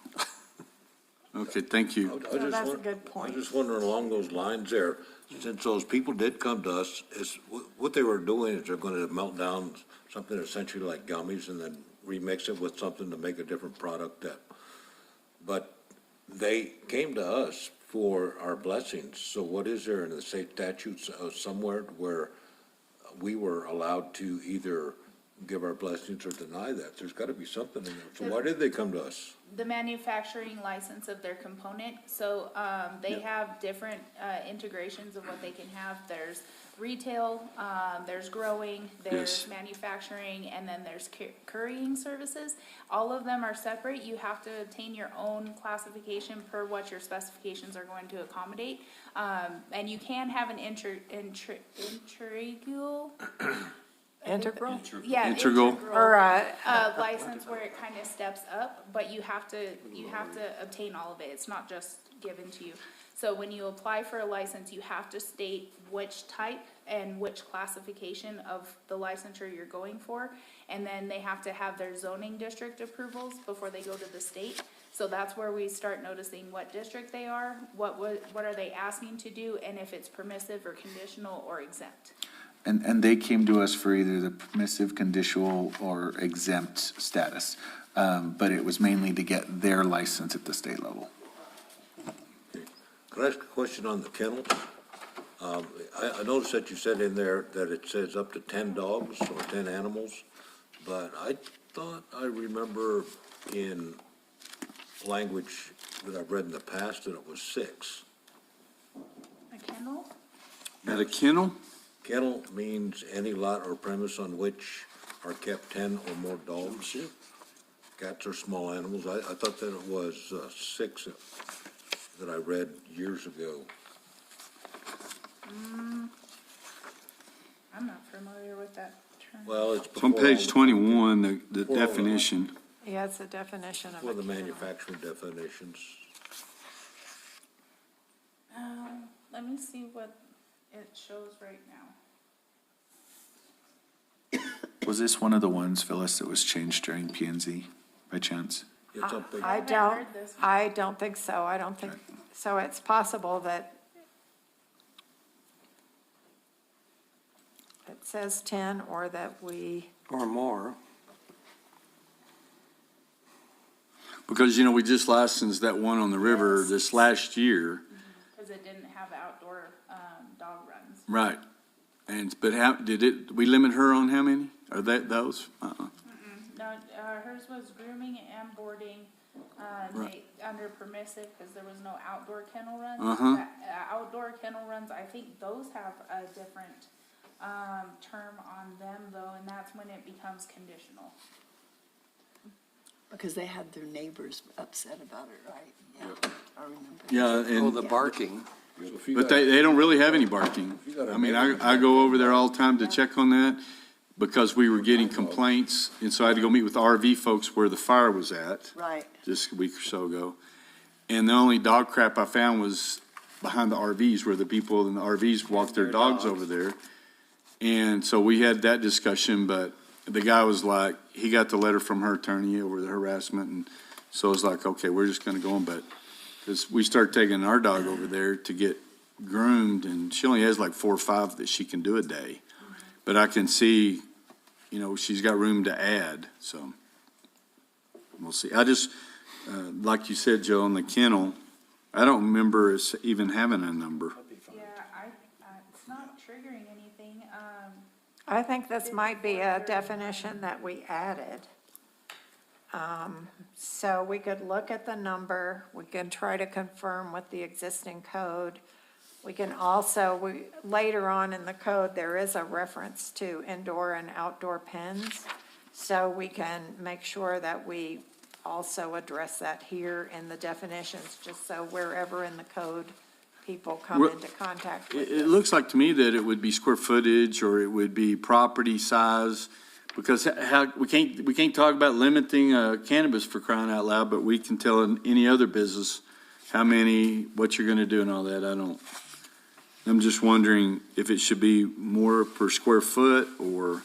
Okay, thank you. So that's a good I point. was just wondering along those lines there, since those people did come to us, what they were doing is they're gonna melt down something essentially like gummies and then remix it with something to make a different product but they came to us for our blessings. So what is there in the state statutes somewhere where we were allowed to either give our blessings or deny that? There's gotta be something in there. So why did they come to us? The manufacturing license of their component, so, they have different, integrations of what they can have. There's retail, there's growing, there's Yes. manufacturing, and then there's currying services. All of them are separate. You have to obtain your own classification per what your specifications are going to accommodate. And you can have an integral. Integral? Yeah, Integral. Or, license where it kind of steps up, but you have to obtain all of it. It's not just given to you. So when you apply for a license, you have to state which type and which classification of the licensure you're going for. And then they have to have their zoning district approvals before they go to the state. So that's where we start noticing what district they are, what are they asking to do, and if it's permissive or conditional or exempt. And they came to us for either the permissive, conditional, or exempt status. But it was mainly to get their license at the state level. Can I ask a question on the kennels? I noticed that you said in there that it says up to 10 dogs or 10 animals, but I thought I remember in language that I've read in the past that it was 6. A kennel? At a kennel? Kennel means any lot or premise on which are kept 10 or more dogs. Cats are small animals. I thought that it was 6 that I read years ago. I'm not familiar with that term. Well, it's It's on before page all 21, the Before all the- definition. yeah, it's a definition of For a the kennel. manufacturing definitions. Let me see what it shows right now. Was this one of the ones, Phyllis, that was changed during P and Z by chance? It's on page, I don't think so. I don't think, so it's possible that it says 10 or that we, Or more. Because, we just licensed that one on the river this last year. Because it didn't have outdoor, dog runs. Right. But we limit her on how many? Are those? No, hers was grooming and boarding, Right. under permissive, because there was no outdoor kennel runs. Uh-huh. Outdoor kennel runs, I think those have a different, term on them though, and that's when it becomes conditional. Because they had their neighbors upset about it, right? Yeah, I remember. Yeah, Oh, the barking. but they don't really have any barking. I mean, I go over there all the time to check on that because we were getting complaints. And so I had to go meet with the RV folks where the fire was at Right. just a week or so ago. And the only dog crap I found was behind the RVs where the people in the RVs walk their dogs over there. And so we had that discussion, but the guy was like, he got the letter from her attorney over the harassment. And so it's like, okay, we're just gonna go on, but, because we started taking our dog over there to get groomed and she only has like 4 or 5 that she can do a day. But I can see, she's got room to add, so we'll see. I just, like you said, Joe, on the kennel, I don't remember us even having a number. Yeah, it's not triggering anything, I think this might be a definition that we added. So we could look at the number, we can try to confirm with the existing code. We can also, later on in the code, there is a reference to indoor and outdoor pens. So we can make sure that we also address that here in the definitions, just so wherever in the code people come Well, into contact with It this. looks like to me that it would be square footage or it would be property size, because we can't talk about limiting cannabis for crying out loud, but we can tell in any other business how many, what you're gonna do and all that. I'm just wondering if it should be more per square foot or,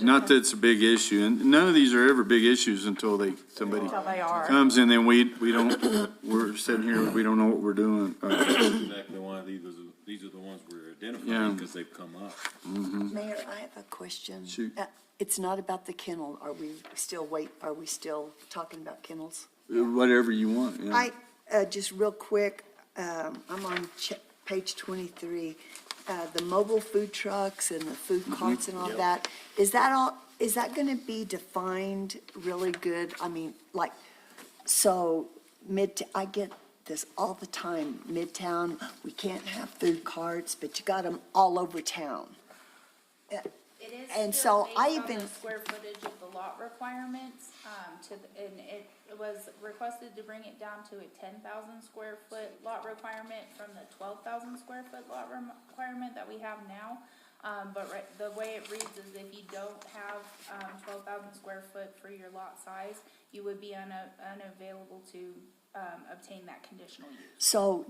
not that it's a big issue, and none of these are ever big issues until somebody Until they are. comes and then we don't, we're sitting here, we don't know what we're doing. Exactly why these are the ones we're Yeah. identifying, because they've come up. Mayor, I have a question. Shoot. It's not about the kennel. Are we still talking about kennels? Whatever you want, yeah. Just real quick, I'm on page 23. The mobile food trucks and the food carts and all that, is that gonna be defined really good? I mean, like, so I get this all the time, Midtown, we can't have food carts, but you got them all over town. It is And still so I based on even- the square footage of the lot requirements, and it was requested to bring it down to a 10,000 square foot lot requirement from the 12,000 square foot lot requirement that we have now. But the way it reads is if you don't have, 12,000 square foot for your lot size, you would be unavailable to, obtain that conditional use. So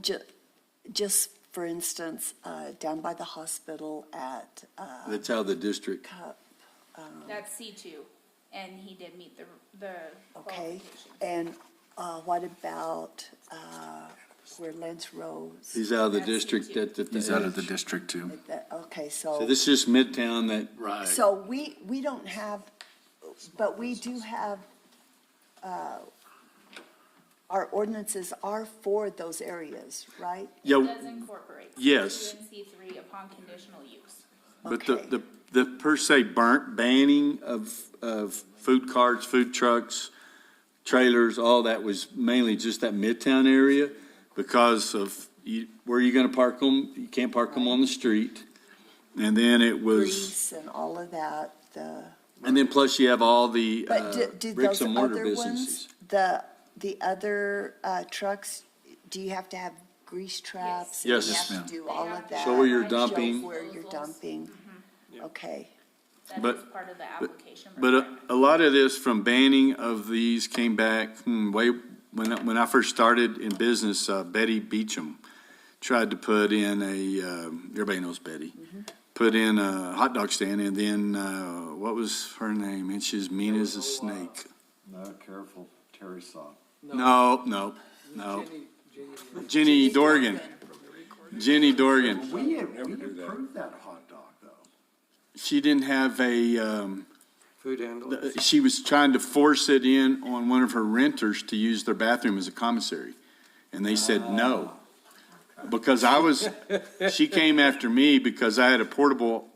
just for instance, down by the hospital at, That's how the district, Cup, That's C2, and he did meet the okay? qualifications. And, what about, where Lance Rose? he's out of the That's district C2. at the He's out of the edge. district too. Okay, So this is just Midtown that, Right. So we don't have, but we do have, our ordinances are for those areas, right? It yeah, does incorporate Yes. C2 and C3 upon conditional use. but Okay. the per se banning of food carts, food trucks, trailers, all that was mainly just that Midtown area because of where you're gonna park them, you can't park them on the street. And then it was, Grease and all of that, and then plus you have all the but do bricks those and mortar other businesses. ones, the other, trucks, do you have to have grease traps? Yes. Do you have to do all of that? So where you're Show dumping. Show where you're dumping? Okay. That But- is part of the application But requirement. a lot of this from banning of these came back, way, when I first started in business, Betty Beecham tried to put in everybody knows Betty, put in a hot dog stand, and then, what was her name? And she's mean as a snake. No, careful, Terry saw. No. Jenny Dorgan. Jenny Dorgan. We approved that hot dog, though. She didn't have Food handlers. she was trying to force it in on one of her renters to use their bathroom as a commissary. And they said no. Because she came after me because I had a portable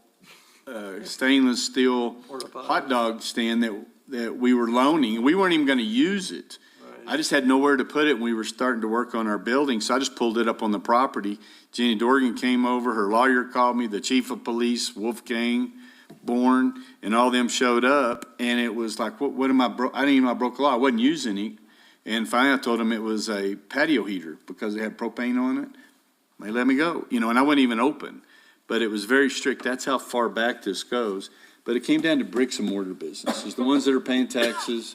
stainless steel hot dog stand that we were loaning. We weren't even gonna use it. I just had nowhere to put it and we were starting to work on our building, so I just pulled it up on the property. Jenny Dorgan came over, her lawyer called me, the chief of police, Wolfgang Bourne, and all them showed up, and it was like, what am I I didn't even know I broke the law, I wasn't using it. And finally I told them it was a patio heater because it had propane on it. They let me go, and I wasn't even open. But it was very strict, that's how far back this goes. But it came down to bricks and mortar businesses, the ones that are paying taxes,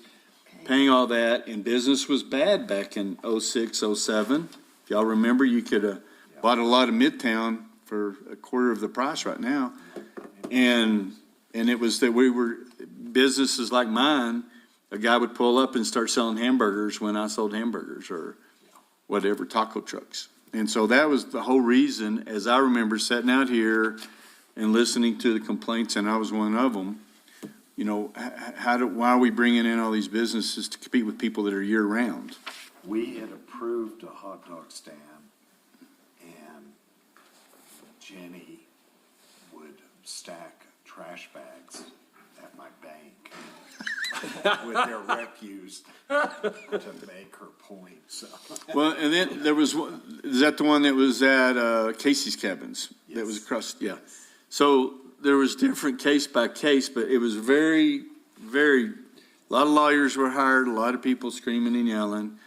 paying all that, and business was bad back in '06, '07. If y'all remember, you could have bought a lot of Midtown for a quarter of the price right now. And it was that businesses like mine, a guy would pull up and start selling hamburgers when I sold hamburgers or whatever, taco trucks. And so that was the whole reason, as I remember sitting out here and listening to the complaints, and I was one of them, why are we bringing in all these businesses to compete with people that are year-round? We had approved a hot dog stand, and Jenny would stack trash bags at my bank with their refuse to make her point, so. Well, and then there was, is that the one that was at Casey's Cabins? That was Yes. across, yeah. So there was different case by case, but it was very, very, a lot of lawyers were hired, a lot of people screaming and yelling.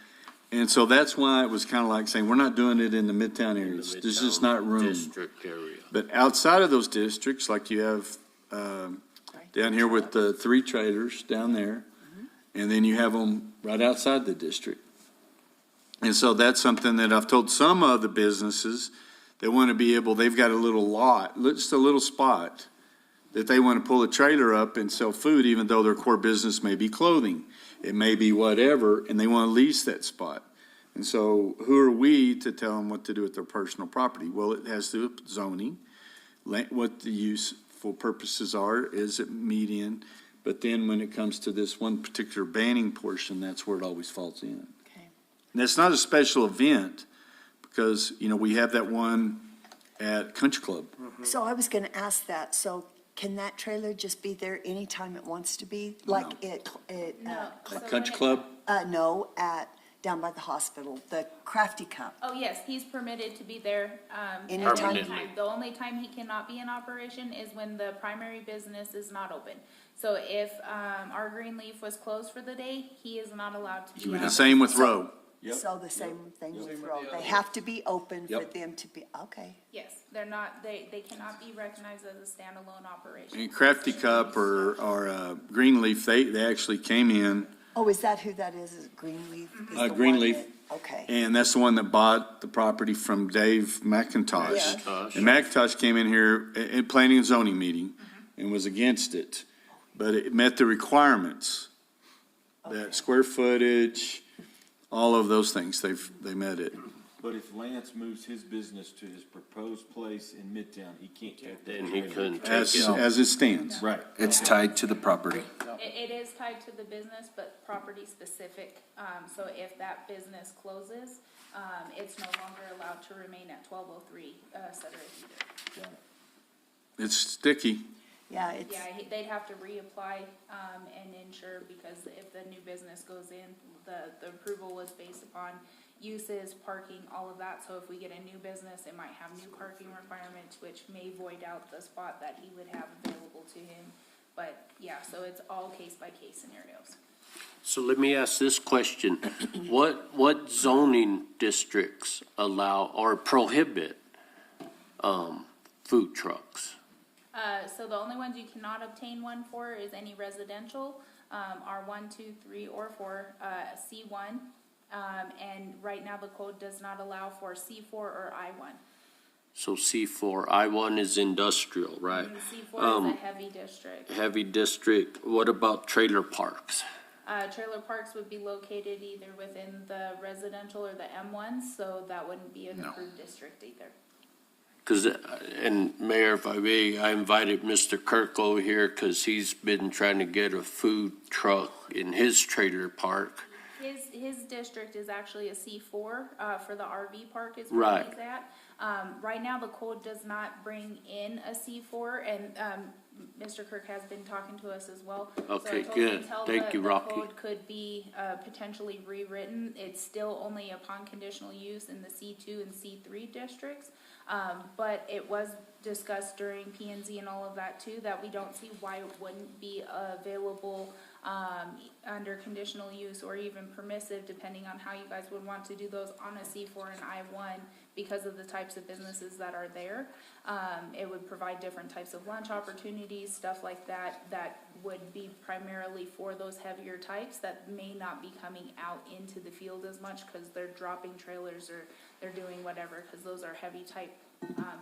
And so that's why it was kind of like saying, we're not doing it in the midtown areas. There's just not room. District area. But outside of those districts, like you have down here with the 3 trailers down there, and then you have them right outside the district. And so that's something that I've told some of the businesses that want to be able, they've got a little lot, just a little spot, that they want to pull a trailer up and sell food, even though their core business may be clothing. It may be whatever, and they want to lease that spot. And so who are we to tell them what to do with their personal property? Well, it has to do with zoning, what the useful purposes are, is it median? But then when it comes to this one particular banning portion, that's where it always falls in. Okay. And it's not a special event, because, you know, we have that one at Country Club. So I was gonna ask that, so can that trailer just be there anytime it wants to be? Like No. So when Country it- Club? no, down by the hospital, the Crafty Cup. Oh, yes, he's permitted to be there, at Anytime. any time. The only time he cannot be in operation is when the primary business is not open. So if, our Greenleaf was closed for the day, he is not allowed to be. The out. same with Row. So the same thing with Row. They have to be open for Yep. them to be, okay. Yes, they're not, they cannot be recognized as a standalone operation. And Crafty Cup or Greenleaf, they actually came in, Oh, is that who that is Greenleaf? Is the one Greenleaf. that- Okay. and that's the one that bought the property from Dave McIntosh. Gosh. And McIntosh came in here at planning and zoning meeting and was against it, but it met the requirements. That square footage, all of those things, they met it. But if Lance moves his business to his proposed place in Midtown, he can't take that. Then he trailer. couldn't take As it. it stands. Right. It's tied to the property. It is tied to the business, but property specific. So if that business closes, it's no longer allowed to remain at 1203 Sutter either. It's sticky. Yeah, it's, Yeah, they'd have to reapply, and insure, because if the new business goes in, the approval was based upon uses, parking, all of that. So if we get a new business, it might have new parking requirements, which may void out the spot that he would have available to him. But yeah, so it's all case by case scenarios. So let me ask this question. What zoning districts allow or prohibit, food trucks? So the only ones you cannot obtain one for is any residential, R1, 2, 3, or 4, C1. And right now the code does not allow for C4 or I1. So C4, I1 is industrial, right? And C4 is a heavy district. Heavy district. What about trailer parks? Trailer parks would be located either within the residential or the M1s, so that wouldn't be an approved district either. Because, and Mayor, if I may, I invited Mr. Kirk over here because he's been trying to get a food truck in his trailer park. His district is actually a C4, for the RV park is Right. where he's at. Right now, the code does not bring in a C4, and, Mr. Kirk has been talking to us as well. So I Okay, told him good. until Thank you, Rocky. The code could be, potentially rewritten. It's still only upon conditional use in the C2 and C3 districts. But it was discussed during P and Z and all of that too, that we don't see why it wouldn't be available, under conditional use or even permissive, depending on how you guys would want to do those on a C4 and I1, because of the types of businesses that are there. It would provide different types of lunch opportunities, stuff like that, that would be primarily for those heavier types that may not be coming out into the field as much because they're dropping trailers or they're doing whatever, because those are heavy type,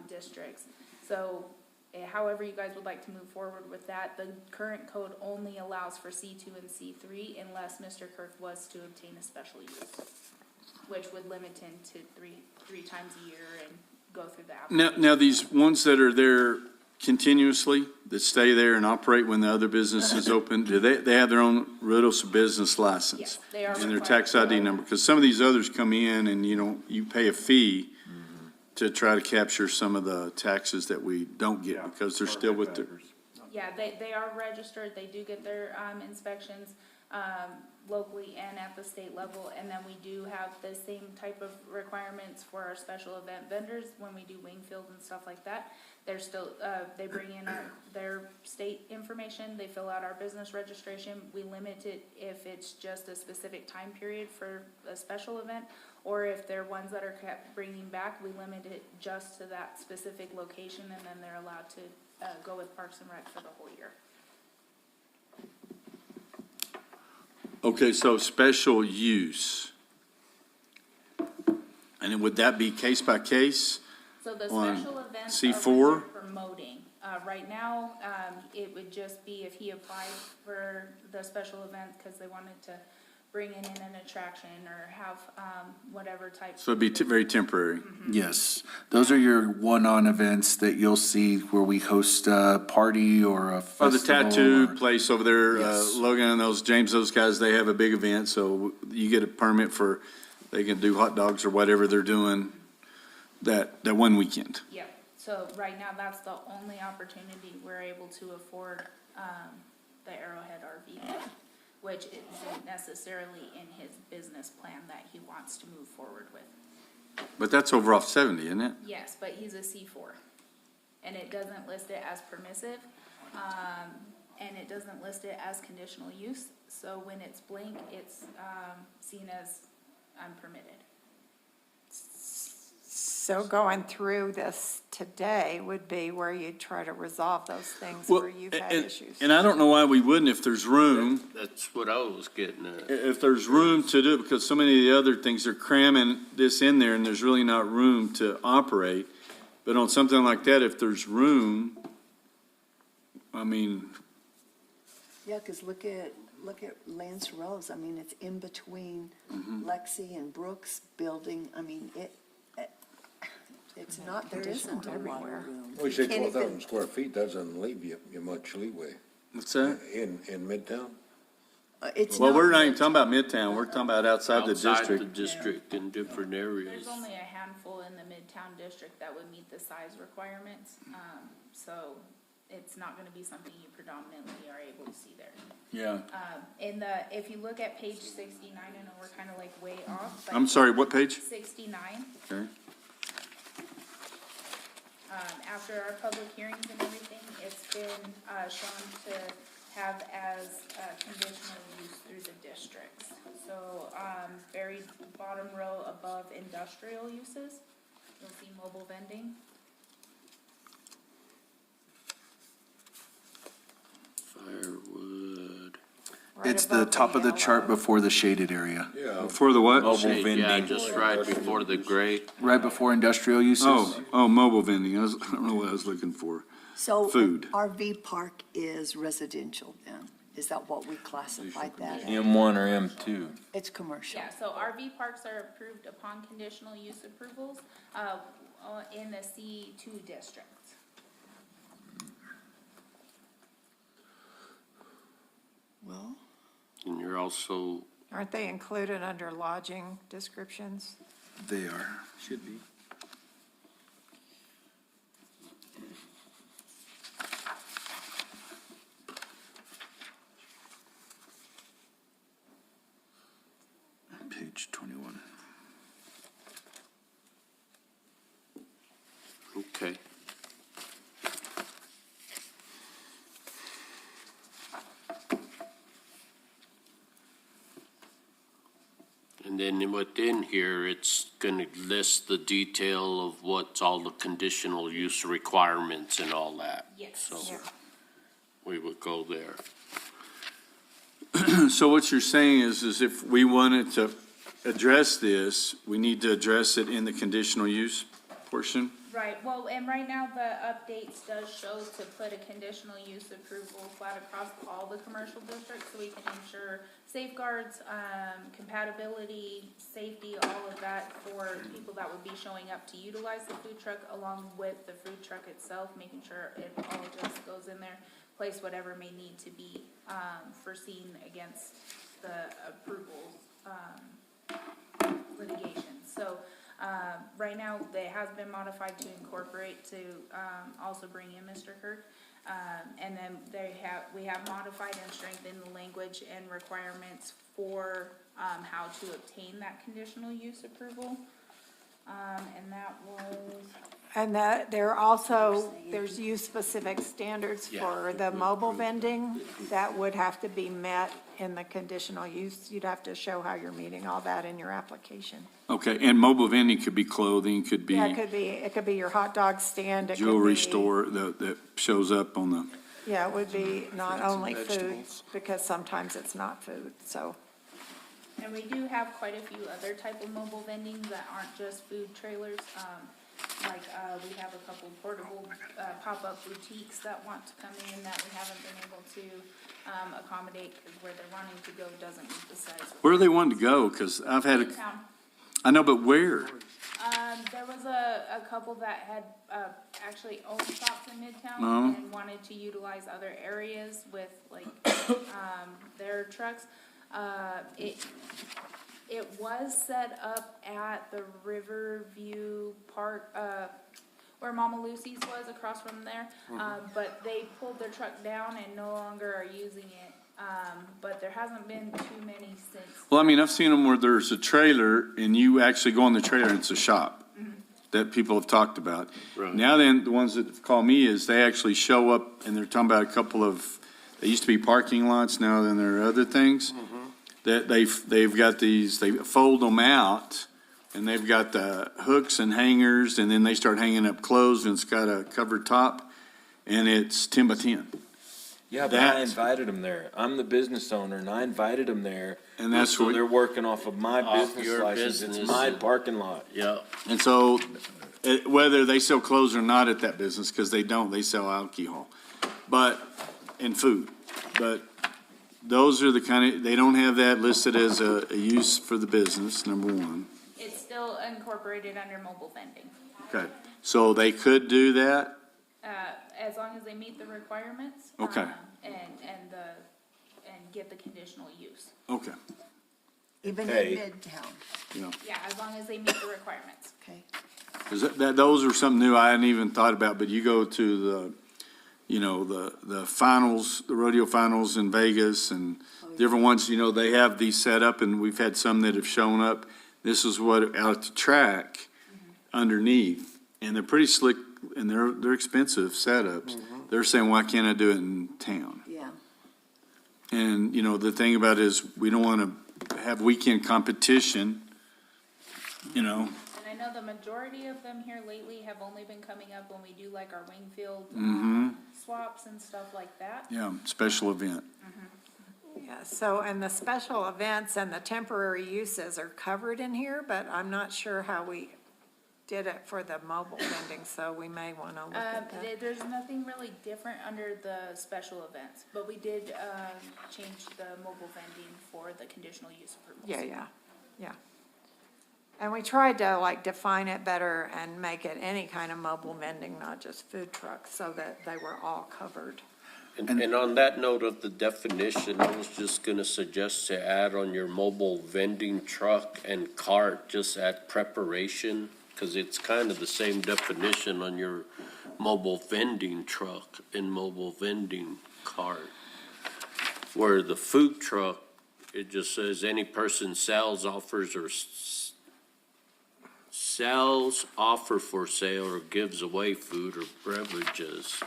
districts. So, however you guys would like to move forward with that, the current code only allows for C2 and C3 unless Mr. Kirk was to obtain a special use, which would limit him to three times a year and go through the application. Now these ones that are there continuously, that stay there and operate when the other business is open, do they have their own Riddles business license? Yes, they are And their required. tax ID number? Because some of these others come in and, you pay a fee to try to capture some of the taxes that we don't get because they're still with their, Yeah, they are registered, they do get their, inspections, locally and at the state level. And then we do have the same type of requirements for our special event vendors when we do Wingfield and stuff like that. They're still, they bring in their state information, they fill out our business registration. We limit it if it's just a specific time period for a special event, or if they're ones that are kept bringing back, we limit it just to that specific location, and then they're allowed to go with Parks and Rec for the whole year. Okay, so special use. And then would that be case by case? So the On special events C4? are when they're promoting. Right now, it would just be if he applied for the special event because they wanted to bring in an attraction or have, whatever type. So it'd be very temporary. Yes, those are your one-on events that you'll see where we host a party or a Oh, festival. the tattoo or- place over there, Yes. Logan and those, James, those guys, they have a big event, so you get a permit for, they can do hot dogs or whatever they're doing that one weekend. Yep. So right now, that's the only opportunity we're able to afford, the Arrowhead RV, which isn't necessarily in his business plan that he wants to move forward with. But that's over off 70, isn't it? Yes, but he's a C4, and it doesn't list it as permissive, and it doesn't list it as conditional use. So when it's blank, it's, seen as unpermitted. So going through this today would be where you'd try to resolve those things Well, where you've had and- issues. And I don't know why we wouldn't if there's room. That's what I was getting at. If there's room to do it, because so many of the other things are cramming this in there and there's really not room to operate. But on something like that, if there's room, I mean, Yeah, because look at Lance Rose. I mean, it's in between Mm-hmm. Lexi and Brooks building. I mean, it's not, there isn't a lot of everywhere. room. We say Can't even- 12,000 square feet, that doesn't leave you much leeway. what's that? In Midtown? It's Well, not we're not even much. talking about Midtown, we're talking about outside the Outside the district. district in different areas. There's only a handful in the Midtown district that would meet the size requirements, so it's not gonna be something you predominantly are able to see there. Yeah. If you look at page 69, I know we're kinda like way off, but. I'm sorry, what page? 69. Okay. After our public hearings and everything, it's been, shown to have as, conditional use through the districts. So, very bottom row above industrial uses, you'll see mobile vending. Firewood. Right It's the above top of the chart yellow. before the shaded area, Yeah. For the what? Shade, yeah, just right before the gray. right before industrial uses. Mobile vending, I don't know what I was looking for. So Food. RV park is residential then? Is that what we classified that as? M1 or M2? It's commercial. Yeah, so RV parks are approved upon conditional use approvals, in the C2 district. Well, And you're also, Aren't they included under lodging descriptions? They are, should be. Page 21. okay. And then within here, it's gonna list the detail of what's all the conditional use requirements and all that. Yes. So Yeah. we would go there. So what you're saying is if we wanted to address this, we need to address it in the conditional use portion? Right, well, and right now, the updates does show to put a conditional use approval flat across all the commercial districts, so we can ensure safeguards, compatibility, safety, all of that for people that would be showing up to utilize the food truck, along with the food truck itself, making sure it all just goes in there, place whatever may need to be, foreseen against the approval, litigation. So, right now, it has been modified to incorporate to, also bring in Mr. Kirk. And then we have modified and strengthened the language and requirements for, how to obtain that conditional use approval. And that was, And that there's use-specific standards for the mobile vending that would have to be met in the conditional use. You'd have to show how you're meeting all that in your application. Okay, and mobile vending could be clothing, could be Yeah, it could be your hot dog stand. It could jewelry be- store that shows up on the, Yeah, it would be not only food, vegetables. because sometimes it's not food, so. and we do have quite a few other type of mobile vending that aren't just food trailers. We have a couple portable, pop-up boutiques that want to come in that we haven't been able to, accommodate, because where they're wanting to go doesn't meet the size. where do they want to go? Because I've had, Midtown. I know, but where? There was a couple that had, actually owned shops in Midtown Uh-huh. and wanted to utilize other areas with like, their trucks. It was set up at the Riverview Park, where Mama Lucy's was across from there. But they pulled their truck down and no longer are using it. But there hasn't been too many since. Well, I mean, I've seen them where there's a trailer and you actually go in the trailer and it's a shop that people have talked about. Right. Now then, the ones that call me is they actually show up and they're talking about a couple of, they used to be parking lots, now then there are other things. That they've got these, they fold them out and they've got the hooks and hangers and then they start hanging up clothes and it's got a covered top and it's 10 by 10. Yeah, but I That's- invited them there. I'm the business owner and I invited them there. And that's So what, they're working off of my Off business your license. It's business my and- parking lot. Yeah, and so whether they sell clothes or not at that business, because they don't, they sell alcohol, but, and food. But those are the kind of, they don't have that listed as a use for the business, number one. It's still incorporated under mobile vending. Okay, so they could do that? As long as they meet the requirements. Okay. And get the conditional use. Okay, Even in Hey. Midtown, Yeah, as long as they meet the requirements. okay? 'cause those are something new I hadn't even thought about, but you go to the, the finals, the rodeo finals in Vegas and different ones, they have these set up and we've had some that have shown up. This is what, out at the track underneath, and they're pretty slick and they're expensive setups. They're saying, why can't I do it in town? Yeah. And, the thing about it is, we don't want to have weekend competition, And I know the majority of them here lately have only been coming up when we do like our Wingfield swaps and stuff like that. yeah, special event. Yeah, so, and the special events and the temporary uses are covered in here, but I'm not sure how we did it for the mobile vending, so we may want to look at that. There's nothing really different under the special events, but we did, change the mobile vending for the conditional use approvals. Yeah. And we tried to define it better and make it any kind of mobile vending, not just food trucks, so that they were all covered. and on that note of the definition, I was just gonna suggest to add on your mobile vending truck and cart, just add preparation, because it's kind of the same definition on your mobile vending truck and mobile vending cart. Where the food truck, it just says any person sells, offers, or sells, offer for sale, or gives away food or beverages.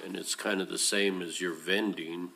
And it's kind of the same as your vending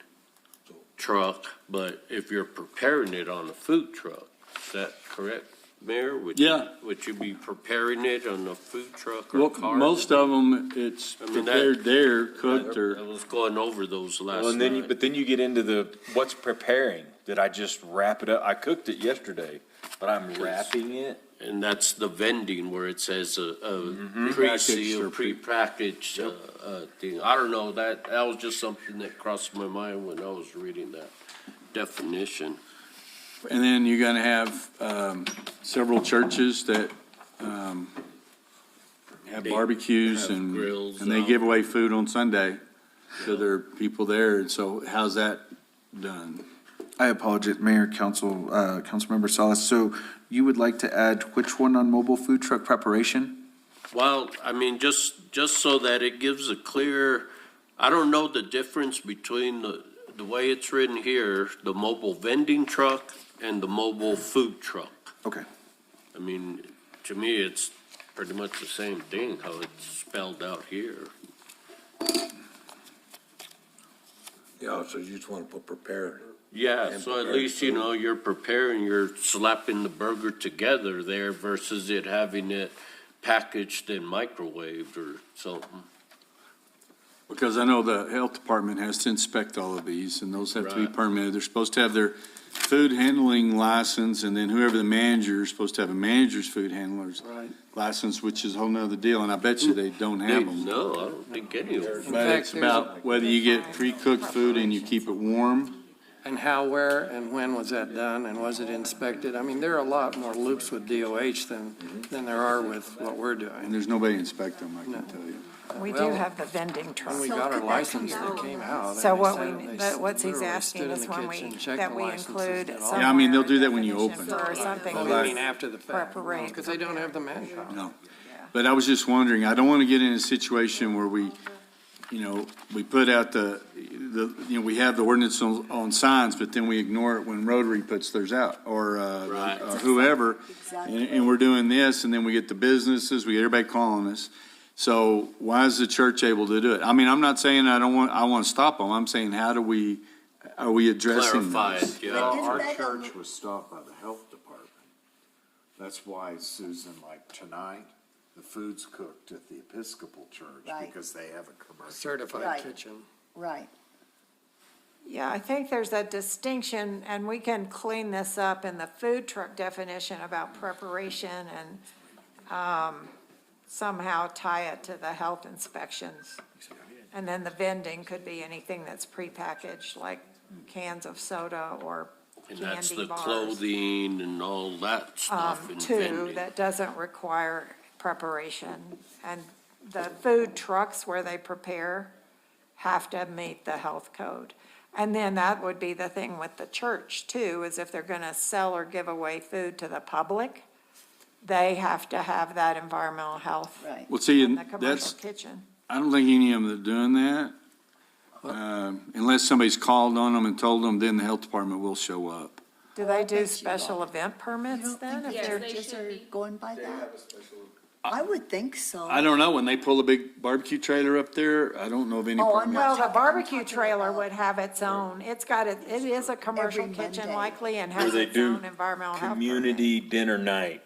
truck, but if you're preparing it on a food truck, is that correct, Mayor? Yeah. Would you be preparing it on a food truck or Well, car? most of them, it's I mean, prepared there, cooked, I or, was going over those last Well, and then night. but then you get into the, what's preparing? Did I just wrap it up? I cooked it yesterday, but I'm wrapping it? And that's the vending where it says a Prepackaged or pre-sealed, prepackaged, thing. I don't know, that was just something that crossed my mind when I was reading that definition. and then you're gonna have, several churches that, have They barbecues have and, grills and they out. give away food on Sunday to their people there, and so how's that done? I apologize, Mayor, Councilmember Salas. So you would like to add which one on mobile food truck preparation? Well, I mean, just so that it gives a clear I don't know the difference between the way it's written here, the mobile vending truck and the mobile food truck. Okay. I mean, to me, it's pretty much the same thing, how it's spelled out here. Yeah, so you just want to put prepared. Yeah, And so at prepared least, you food. know, you're preparing, you're slapping the burger together there versus it having it packaged and microwaved or something. Because I know the health department has to inspect all of these, and those have to be Right. permitted. They're supposed to have their food handling license, and then whoever the manager is supposed to have a manager's food handler's Right. license, which is a whole nother deal, and I bet you they don't have them. No, I don't think any of them. But fact, it's there's about whether you get pre-cooked food and you keep it warm. And how, where, and when was that done, and was it inspected? I mean, there are a lot more loops with DOH than there are with what we're And doing. there's nobody inspect them, I can tell you. We do Well, have the vending When truck. we So got our could that license come that out? came out. So and what they we, said- but what's he's literally asking stood in is the when kitchen, we, checked that the we licenses, include did all somewhere Yeah, I mean, they'll a do that when you definition open. for something Well, I mean, with after the fact, preparation. because they don't have the manpower. No. But I was just wondering, I don't want to get in a situation where we, you know, we put out we have the ordinance on signs, but then we ignore it when Rotary puts theirs out, or Right. whoever. Exactly. And we're doing this, and then we get the businesses, we get everybody calling us. So why is the church able to do it? I mean, I'm not saying I want to stop them. I'm saying, are we addressing Clarify those? it, yeah. Well, Isn't our that church was stopped by the health department. That's why, Susan, like tonight, the food's cooked at the Episcopal Church Right. because they have a commercial. Certified Right. kitchen. Right. Yeah, I think there's a distinction, and we can clean this up in the food truck definition about preparation and somehow tie it to the health inspections. And then the vending could be anything that's prepackaged, like cans of soda or And that's candy the bars. clothing and all that stuff in Two, vending. that doesn't require preparation. And the food trucks where they prepare have to meet the health code. And then that would be the thing with the church too, is if they're gonna sell or give away food to the public, they have to have that environmental health Right. Well, see, in and the commercial that's, kitchen. I don't think any of them are doing that. Unless somebody's called on them and told them, then the health department will show up. Do I they bet do you special don't. event permits You don't then? think If the they're they churches should are be. going by that? I would think so. I don't know, when they pull a big barbecue trailer up there, I don't know of any Oh, I'm permits. Well, the I'm barbecue talking trailer about- would have its own, it is a commercial Every kitchen Monday. likely and Where has they its do own environmental health permit. community dinner night,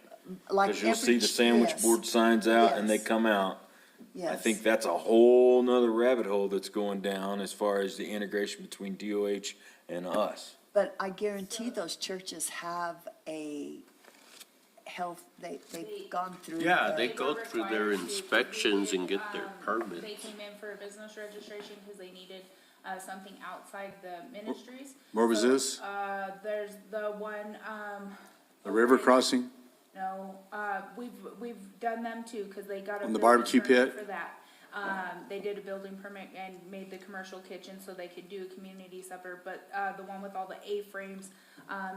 Like because you'll see every the sandwich yes, board signs out and they Yes. come out. I yes. think that's a whole nother rabbit hole that's going down as far as the integration between DOH and us. But I guarantee those churches have a health, they've gone through. Yeah, the- they go through their Required to, 'cause inspections and get their They permits. came in for a business registration because they needed, something outside the ministries. Where was So, this? There's the one, The river crossing? No, we've done them too, cause they got a. On the building barbecue permit pit? For that. They did a building permit and made the commercial kitchen so they could do a community supper, but, the one with all the A-frames,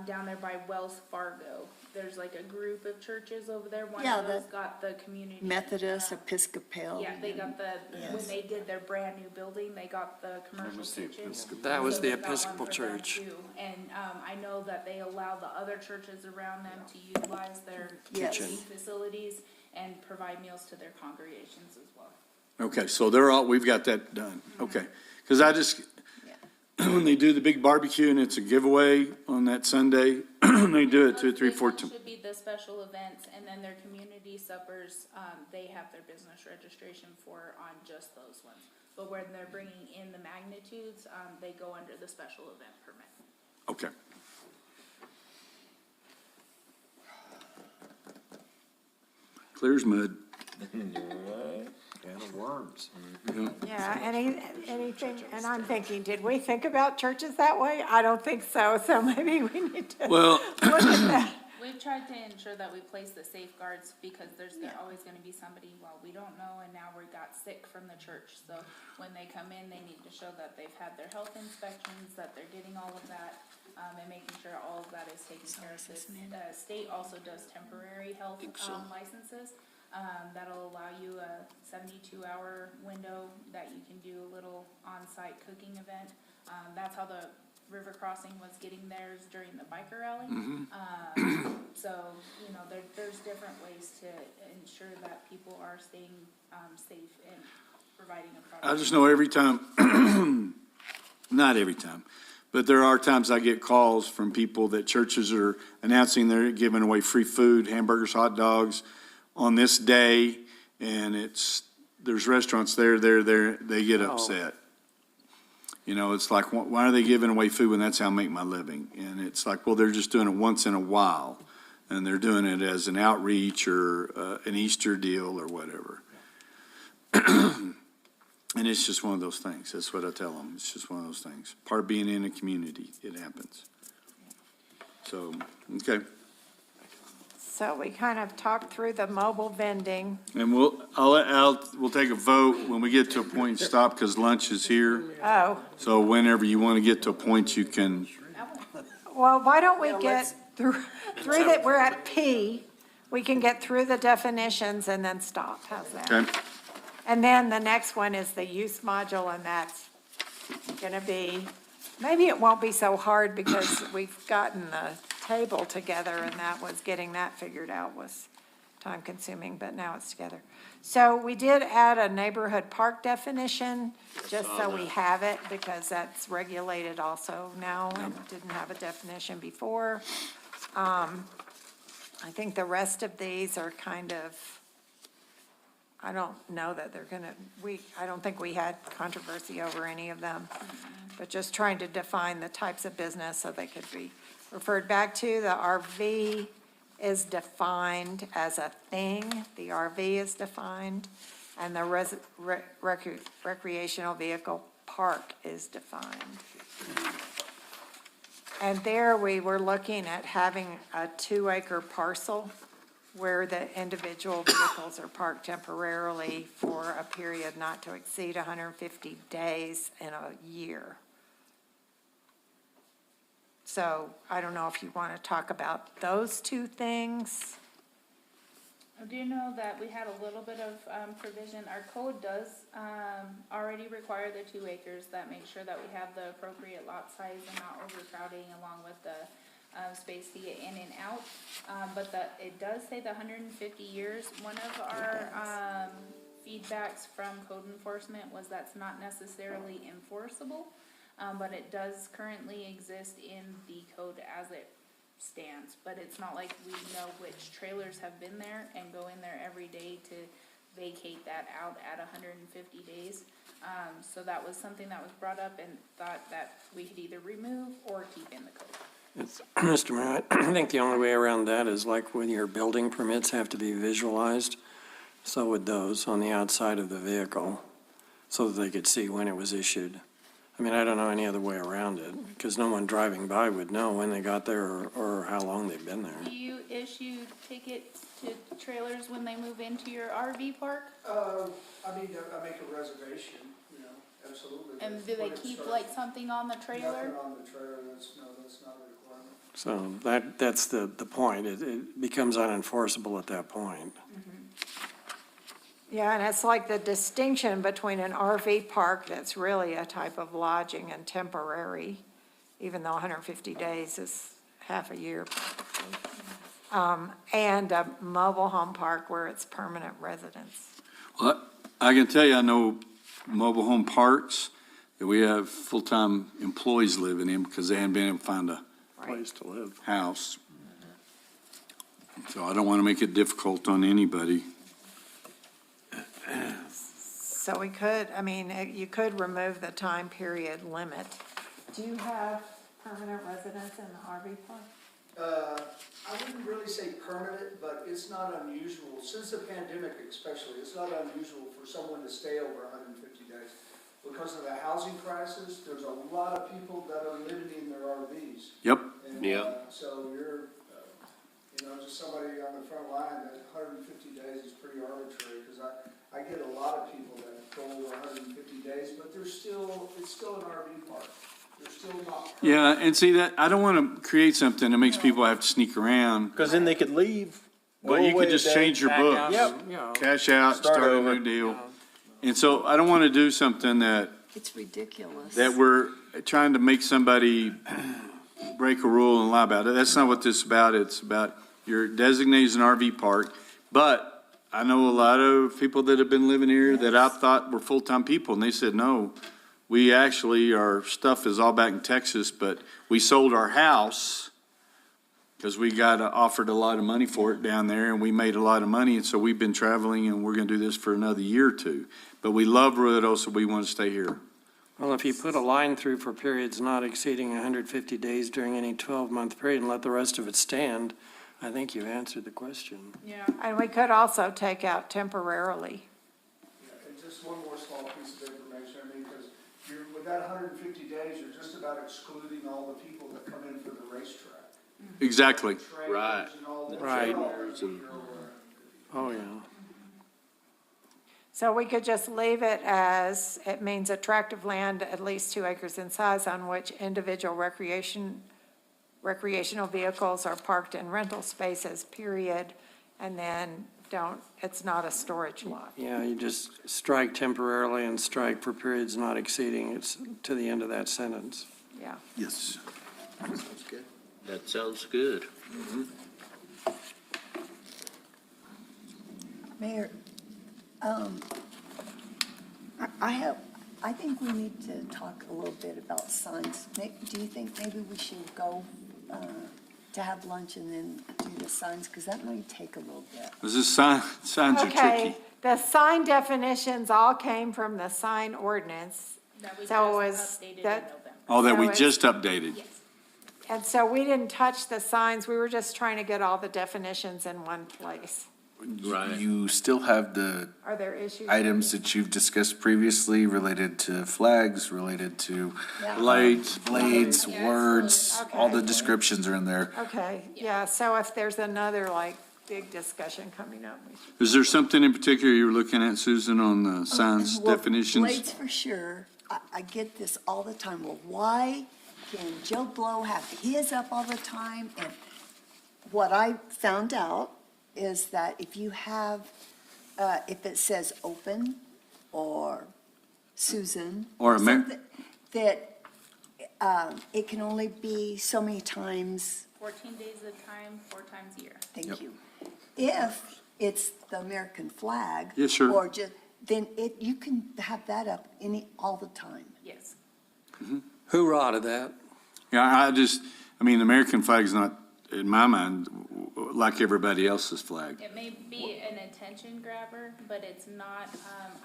down there by Wells Fargo. There's like a group of churches over there, one Yeah, of those the got the community. Methodist, Episcopal. Yeah, they got the, when Yes. they did their brand new building, they got the commercial kitchen. That was So the they got one Episcopal for them Church. too. And, I know that they allow the other churches around them to utilize their Yes. kitchen facilities and provide meals to their congregations as well. Okay, so we've got that done, okay. Because when they do the big barbecue and it's a giveaway on that Sunday, they do it 2, 3, 4 Those times. should be the special events, and then their community suppers, they have their business registration for on just those ones. But when they're bringing in the magnitudes, they go under the special event permit. Okay. Clear as mud. Can of worms. Yeah, anything, and I'm thinking, did we think about churches that way? I don't think so, so maybe we need to Well, look at that. We've tried to ensure that we place the safeguards because there's always gonna be somebody, well, we don't know, and now we got sick from the church. So when they come in, they need to show that they've had their health inspections, that they're getting all of that, and making sure all of that is taken care of. The state also does temporary health Think so. licenses. That'll allow you a 72-hour window that you can do a little on-site cooking event. That's how the River Crossing was getting theirs during the biker rally. So, you know, there's different ways to ensure that people are staying safe and providing a product. I just know every time, not every time, but there are times I get calls from people that churches are announcing they're giving away free food, hamburgers, hot dogs on this day, and there's restaurants there, they get upset. You know, it's like, why are they giving away food when that's how I make my living? And it's like, well, they're just doing it once in a while, and they're doing it as an outreach or an Easter deal or whatever. And it's just one of those things. That's what I tell them. It's just one of those things. Part of being in a community, it happens. So, okay. So we kind of talked through the mobile vending. And we'll take a vote when we get to a point and stop, because lunch is here. Oh, So whenever you want to get to a point, you can, well, why don't we get through that, we're at P, we can get through the definitions and then stop, how's that? okay? And then the next one is the use module, and that's gonna be, maybe it won't be so hard because we've gotten the table together, and that was, getting that figured out was time consuming, but now it's together. So we did add a neighborhood park definition, just so we have it, because that's regulated also now and didn't have a definition before. I think the rest of these are kind of, I don't know that they're gonna, I don't think we had controversy over any of them, but just trying to define the types of business so they could be referred back to. The RV is defined as a thing, the RV is defined, and the recreational vehicle park is defined. And there we were looking at having a 2-acre parcel where the individual vehicles are parked temporarily for a period not to exceed 150 days in a year. So I don't know if you want to talk about those two things. I do know that we had a little bit of provision. Our code does already require the 2 acres. That makes sure that we have the appropriate lot size and not overcrowding, along with the space to get in and out. But it does say the 150 years. One of our feedbacks from code enforcement was that's not necessarily enforceable, but it does currently exist in the code as it stands. But it's not like we know which trailers have been there and go in there every day to vacate that out at 150 days. So that was something that was brought up and thought that we could either remove or keep in the code. Mr. Mayor, I think the only way around that is like when your building permits have to be visualized, so would those on the outside of the vehicle, so that they could see when it was issued. I mean, I don't know any other way around it, because no one driving by would know when they got there or how long they've been there. Do you issue tickets to trailers when they move into your RV park? I mean, I make a reservation, you know, absolutely. And do they keep like something on the trailer? Nothing on the trailer, that's not a requirement. So that's the point. It becomes unenforceable at that point. Yeah, and it's like the distinction between an RV park that's really a type of lodging and temporary, even though 150 days is half a year. And a mobile home park where it's permanent residence. Well, I can tell you, I know mobile home parks that we have full-time employees living in because they haven't been able to find a Place to live. house. So I don't want to make it difficult on anybody. So we could, I mean, you could remove the time period limit. Do you have permanent residence in the RV park? I wouldn't really say permanent, but it's not unusual, since the pandemic especially, it's not unusual for someone to stay over 150 days. Because of the housing crisis, there's a lot of people that are living in their RVs. Yep. And, Yeah. So you're, you know, just somebody on the front line, that 150 days is pretty arbitrary, because I get a lot of people that go over 150 days, but it's still an RV park. They're still not. Permanent. Yeah, and see that, I don't want to create something that makes people have to sneak around. Because then they could leave. Well, you could just change your Back out books. and, you know, Cash out, Start start a over. new deal. And so I don't want to do something that It's ridiculous. we're trying to make somebody break a rule and lie about it. That's not what this is about. It's about your designated as an RV park. But I know a lot of people that have been living here that I thought were full-time people, and they said, no, we actually, our stuff is all back in Texas, but we sold our house because we got offered a lot of money for it down there, and we made a lot of money, and so we've been traveling, and we're gonna do this for another year or two. But we love Ruidoso, so we want to stay here. Well, if you put a line through for periods not exceeding 150 days during any 12-month period and let the rest of it stand, I think you answered the question. Yeah. And we could also take out temporarily. Yeah, and just one more small piece of information, I mean, because with that 150 days, you're just about excluding all the people that come in for the racetrack. Exactly. Right. Trainers and all that. Right. They're all people you're aware of. Oh, yeah. So we could just leave it as, it means a tract of land at least 2 acres in size on which individual recreational vehicles are parked in rental spaces, period. And then it's not a storage lot. Yeah, you just strike temporarily and strike for periods not exceeding, it's to the end of that sentence. Yeah. Yes. That sounds good. Mayor, I think we need to talk a little bit about signs. Do you think maybe we should go to have lunch and then do the signs? Because that might take a little bit. This is signs are Okay, tricky. the sign definitions all came from the sign ordinance. That we So it just was updated in that- November. Oh, that we So it's- just updated. Yes. And so we didn't touch the signs, we were just trying to get all the definitions in one place. Right. You still have the Are there issues? items that you've discussed previously related to flags, related to Blades. blades, Yeah, words, absolutely. all the Okay. descriptions are in there. Okay, yeah, so if there's another like big discussion coming up, we should. Is there something in particular you were looking at, Susan, on the signs Well, definitions? Blades for sure. I get this all the time. Well, why can Joe Blow have his up all the time? And what I found out is that if you have, if it says open or Susan. Or Amer- something, that, it can only be so many times. 14 days at a time, 4 times a year. Thank you. If it's the American flag. Yes, sure. Or just, then you can have that up all the time. Yes. Hoorah to that. Yeah, I mean, the American flag's not, in my mind, like everybody else's flag. It may be an attention grabber, but it's not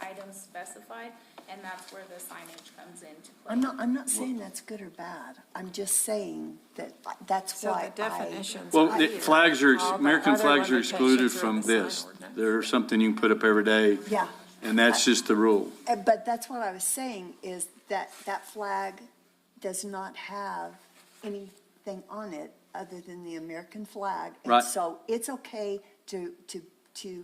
items specified, and that's where the signage comes into play. I'm not saying that's good or bad. I'm just saying that that's So why the definitions. Well, are the here. flags are, All the American other flags are excluded limitations are from in the sign this. ordinance. They're something you can put up every day, Yeah, and that's just the rule. but that's what I was saying, is that that flag does not have anything on it other than the American flag. Right. And so it's okay to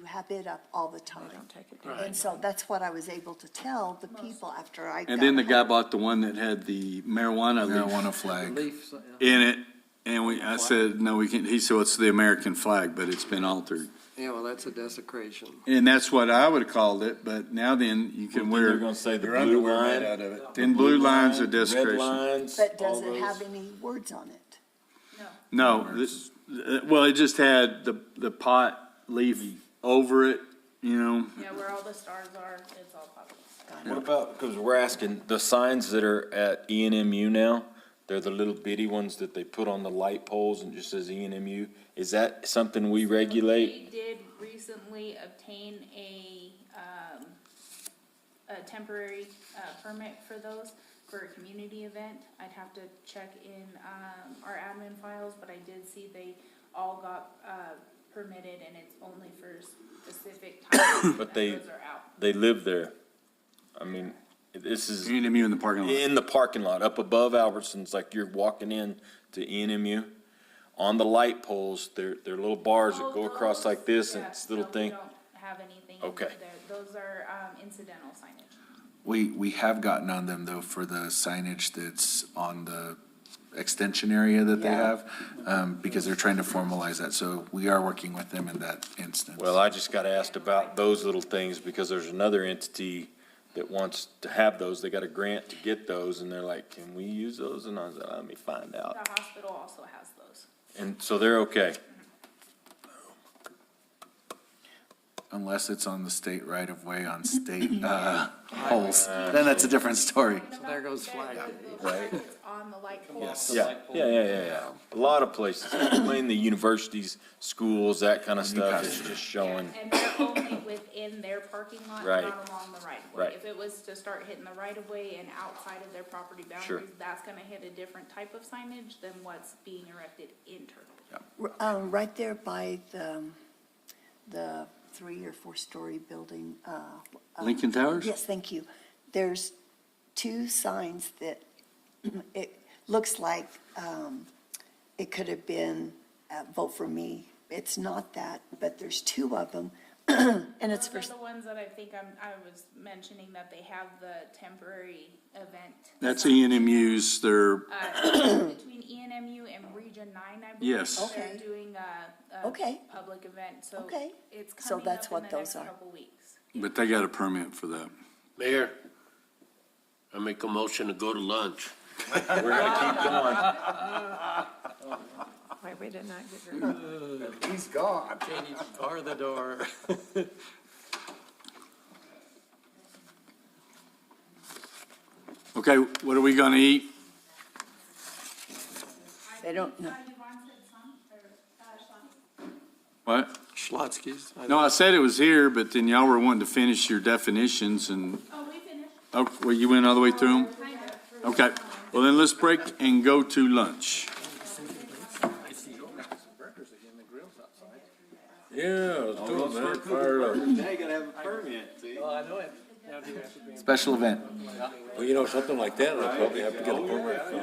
have it up all the time. Don't take it down. And so that's what I was able to tell the people after I got And then the guy home. bought the one that had the marijuana leaf Marijuana flag. in it, and I said, no, we can't, he said, it's the American flag, but it's been altered. Yeah, well, that's a desecration. And that's what I would have called it, but now then, you can Well, then wear they're gonna say the your blue underwear line. made out of it. Then blue lines are Red desecration. lines, But does all it have those. any words on it? No. No, well, it just had the pot leaf over it, you know. Yeah, where all the stars are, it's all public. What about, because we're asking, the signs that are at ENMU now, they're the little bitty ones that they put on the light poles and just says ENMU. Is that something we regulate? They did recently obtain a temporary permit for those, for a community event. I'd have to check in our admin files, but I did see they all got permitted, and it's only for specific times But that they- those are out. They live there. I mean, this is ENMU in the parking lot. in the parking lot, up above Albertsons, like you're walking in to ENMU. On the light poles, they're little bars that go across like this, and Yeah, it's a little no, thing. We don't have anything Okay. there. Those are incidental signage. We have gotten on them though for the signage that's on the extension area that they Yeah. have, because they're trying to formalize that. So we are working with them in that instance. Well, I just got asked about those little things because there's another entity that wants to have those. They got a grant to get those and they're like, can we use those? And I was like, let me find out. The hospital also has those. And so they're okay. Unless it's on the state right of way on state, holes, then that's a different story. So there goes Flag Day. Right. It's on the light pole. Yeah. A lot of places, mainly universities, schools, that kind of stuff is just showing. And they're only within their parking lot, Right. not along the right of way. Right. If it was to start hitting the right of way and outside of their property Sure. boundaries, that's gonna hit a different type of signage than what's being erected internally. Right there by the 3 or 4 story building. Lincoln Towers? Yes, thank you. There's 2 signs that it looks like it could have been vote for me. It's not that, but there's 2 of them. And it's for, Those are the ones that I think I was mentioning that they have the temporary event. That's ENMU's, they're, Between ENMU and Region 9, I believe. Yes. Okay. They're doing a Okay. public event, so Okay. it's So coming that's up in what the next those are. couple weeks. but they got a permit for that. Mayor, I make a motion to go to lunch. We're gonna keep going. Wait, we did not get your. He's gone. Katie, bar the door. Okay, what are we gonna eat? they don't know. What? Schlotzsky's. No, I said it was here, but then y'all were wanting to finish your definitions and, Oh, we finished. oh, well, you went all the way through them? Okay, well then let's break and go to lunch. Yeah, let's do it, man. Fire it up. Now you gotta have a permit, see? Well, I know it. Special event. Well, you know, something like that, I'll probably have to get a permit from,